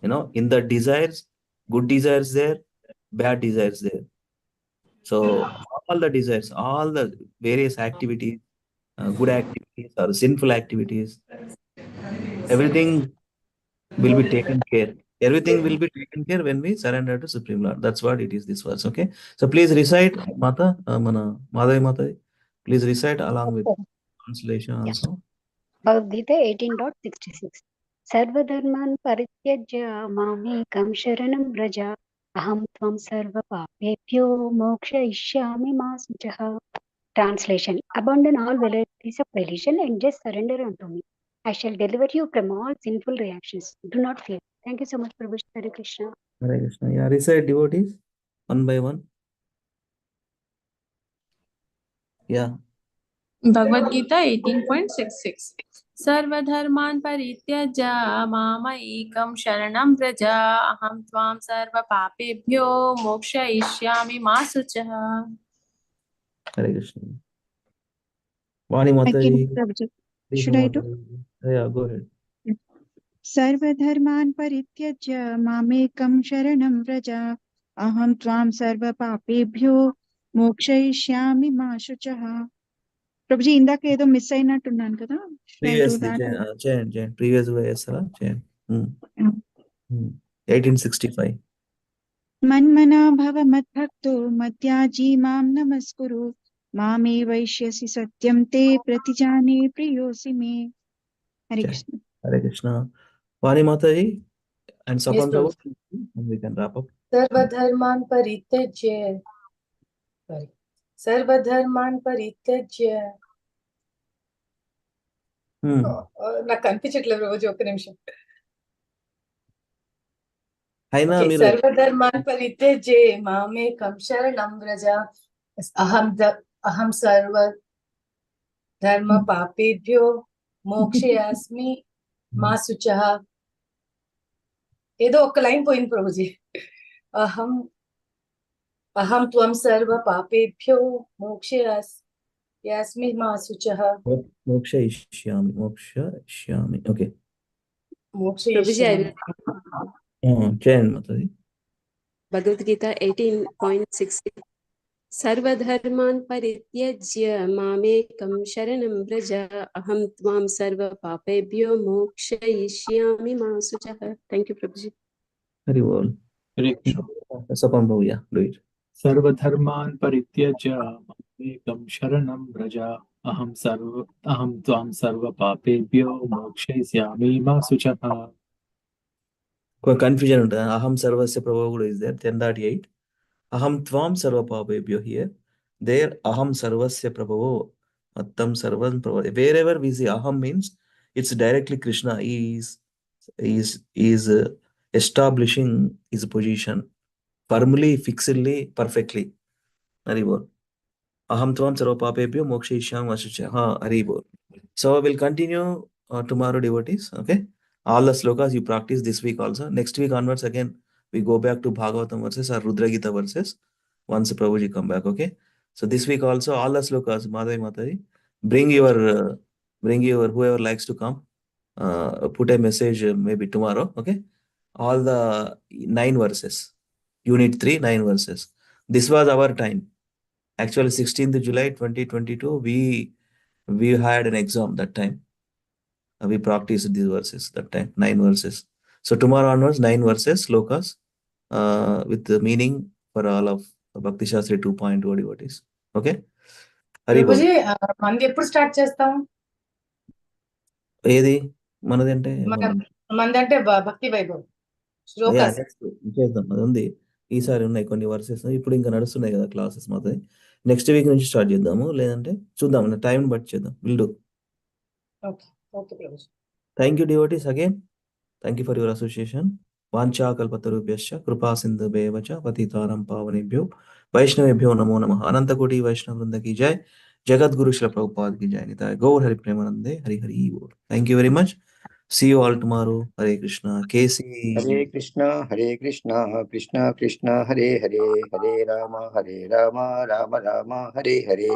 In the desires, good desires there, bad desires there. So all the desires, all the various activities, good activities or sinful activities, everything will be taken care. Everything will be taken care when we surrender to Supreme Lord. That's what it is, this verse. Okay. So please recite, Mata, Madhavi Mata, please recite along with translation Yeah. also. Bhagavad-gita 18.66. Sarvadharman parityajya mamekam sharanam vraja. Aham tvam sarva papebhyo mokshayishyami ma suchaha. Translation. Abandon all varieties of religion and just surrender unto me. I shall deliver you from all sinful reactions. Do not fear. Thank you so much, Prabhu. Hare Krishna. Hare Krishna. Yeah, recite devotees one by one. Yeah. Bhagavad Gita 18.66. सर्वधर्मान् परित्यज्य मामैकं शरणं व्रज. अहं त्वां सर्वपापेभ्यो मोक्षयिष्यामि मा शुचः. Hare Krishna. Vani I can, Mataji. Prabhuji. Please, Should I do? Yeah, go ahead. सर्वधर्मान् परित्यज्य मामेकं शरणं व्रज अहं त्वां सर्वपापेभ्यो మోక్షయిష్యామి మా శుచః. ప్రభుజీ ఇందాక ఏదో మిస్ అయినట్టున్నాను కదా. Previously, chant. Previous Vayasara, chant. 1865. మన్మనా భవ మద్భక్తో మద్యాజీ మాం నమస్కురు మామే వైష్యసి సత్యం తే ప్రతిజానే ప్రియోసి మే. Hare Krishna. Hare Krishna. Vani Mataji and Yes, Sapan Prabhu, Prabhu. and we can wrap up. सर्वधर्मान् परित्यज्य सर्वधर्मान् परित्यज्य నాకు కనిపించట్లేదు రోజు ఒక్క నిమిషం. అయినా Okay, మీరు సర్వధర్మాన్ పరిత్యజ్య మామేకం శరణం వ్రజ అహం సర్వ ధర్మ పాపేభ్యో మోక్షయాస్మి మా శుచః. ఏదో ఒక్క లైన్ పోయింది ప్రభుజీ. అహం త్వం సర్వ పాపేభ్యో మోక్షయాస్మి మా శుచః. మోక్షయిష్యామి. ఓకే, ప్రభుజీ, I will చేయండి Mataji. Bhagavad-gita 18.6. Sarvadharman parityajya mamekam sharanam vraja aham tvam sarva papebhyo mokshayishyami ma suchah. Thank you, Prabhuji. Hari bol. Hare Krishna. Sapam Prabhu, yeah, do it. सर्वधर्मान् परित्यज्य मामेकं शरणं व्रज अहं त्वां सर्वपापेभ्यो मोक्षयिष्यामि मा शुचः. Confusion ఉంటుంది. అహం సర్వస్య ప్రభావ కూడా is there. 10.8. అహం త్వాం సర్వ పాపేభ్యో here. There aham sarvasya prabhavo mattam sarvam prabhavo. Wherever we see aham means it's directly Krishna is establishing his position firmly, fixedly, perfectly. Hari bol. Aham tvam sarva papebhyo mokshayishyam ashucha. Hari bol. So we'll continue tomorrow, devotees. Okay, all the slokas you practice this week also. Next week onwards again we go back to Bhagavatam verses or Rudra Gita verses once Prabhuji come back. Okay, so this week also all the slokas, Mataji, bring your whoever likes to come, put a message maybe tomorrow. Okay, all the 9 verses, unit 3, 9 verses. This was our time. Actually 16th July 2022 we had an exam that time. We practiced these verses that time, 9 verses. So tomorrow onwards 9 verses, slokas, with the meaning for all of Bhakti Shastri 2.0 devotees. Okay, Hari bol. Prabhuji మనది ఎప్పుడు start చేస్తాం? ఏది మనది అంటే మందంటే భక్తి వైభవ్ శ్లోకాస్ చేద్దాం. అది ఉంది, ఈసారి ఉన్నాయి కొన్ని వర్సెస్. ఇప్పుడు ఇంకా నడుస్తున్నాయి కదా క్లాసెస్ మాత్రం. నెక్స్ట్ వీక్ నుంచి స్టార్ట్ చేద్దాము, లేదంటే చూద్దాం, టైం బట్టి చేద్దాం. Will do. Okay okay Prabhuji. Thank you, devotees, again. Thank you for your association. Vancha kalpatarubhyascha kripa sindhubheva cha patitanam pavanebhyo vaishnavebhyo namo namah. Ananta koti Vaishnav vrinda ki jai. Jagat Guru Srila Prabhupada ki jai. Nitai Gaur Hari Premanande. Hari Hari Bol. Thank you very much. See you all tomorrow. Hare Krishna. KC. Hare Krishna, Krishna Krishna, Hare Hare, Hare Rama, Rama Rama, Hare Hare.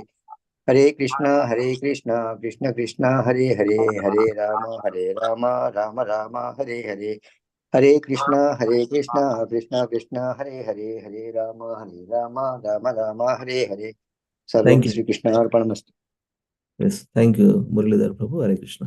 Hare Krishna, Krishna Krishna, Hare Hare, Hare Rama, Rama Rama, Hare Hare. Hare Krishna, Krishna Krishna, Hare Hare, Hare Rama, Rama Rama, Hare Hare. Sarvam Shri Krishna Arpanamastu. Yes, thank you, Muralidhar Prabhu. Hare Krishna.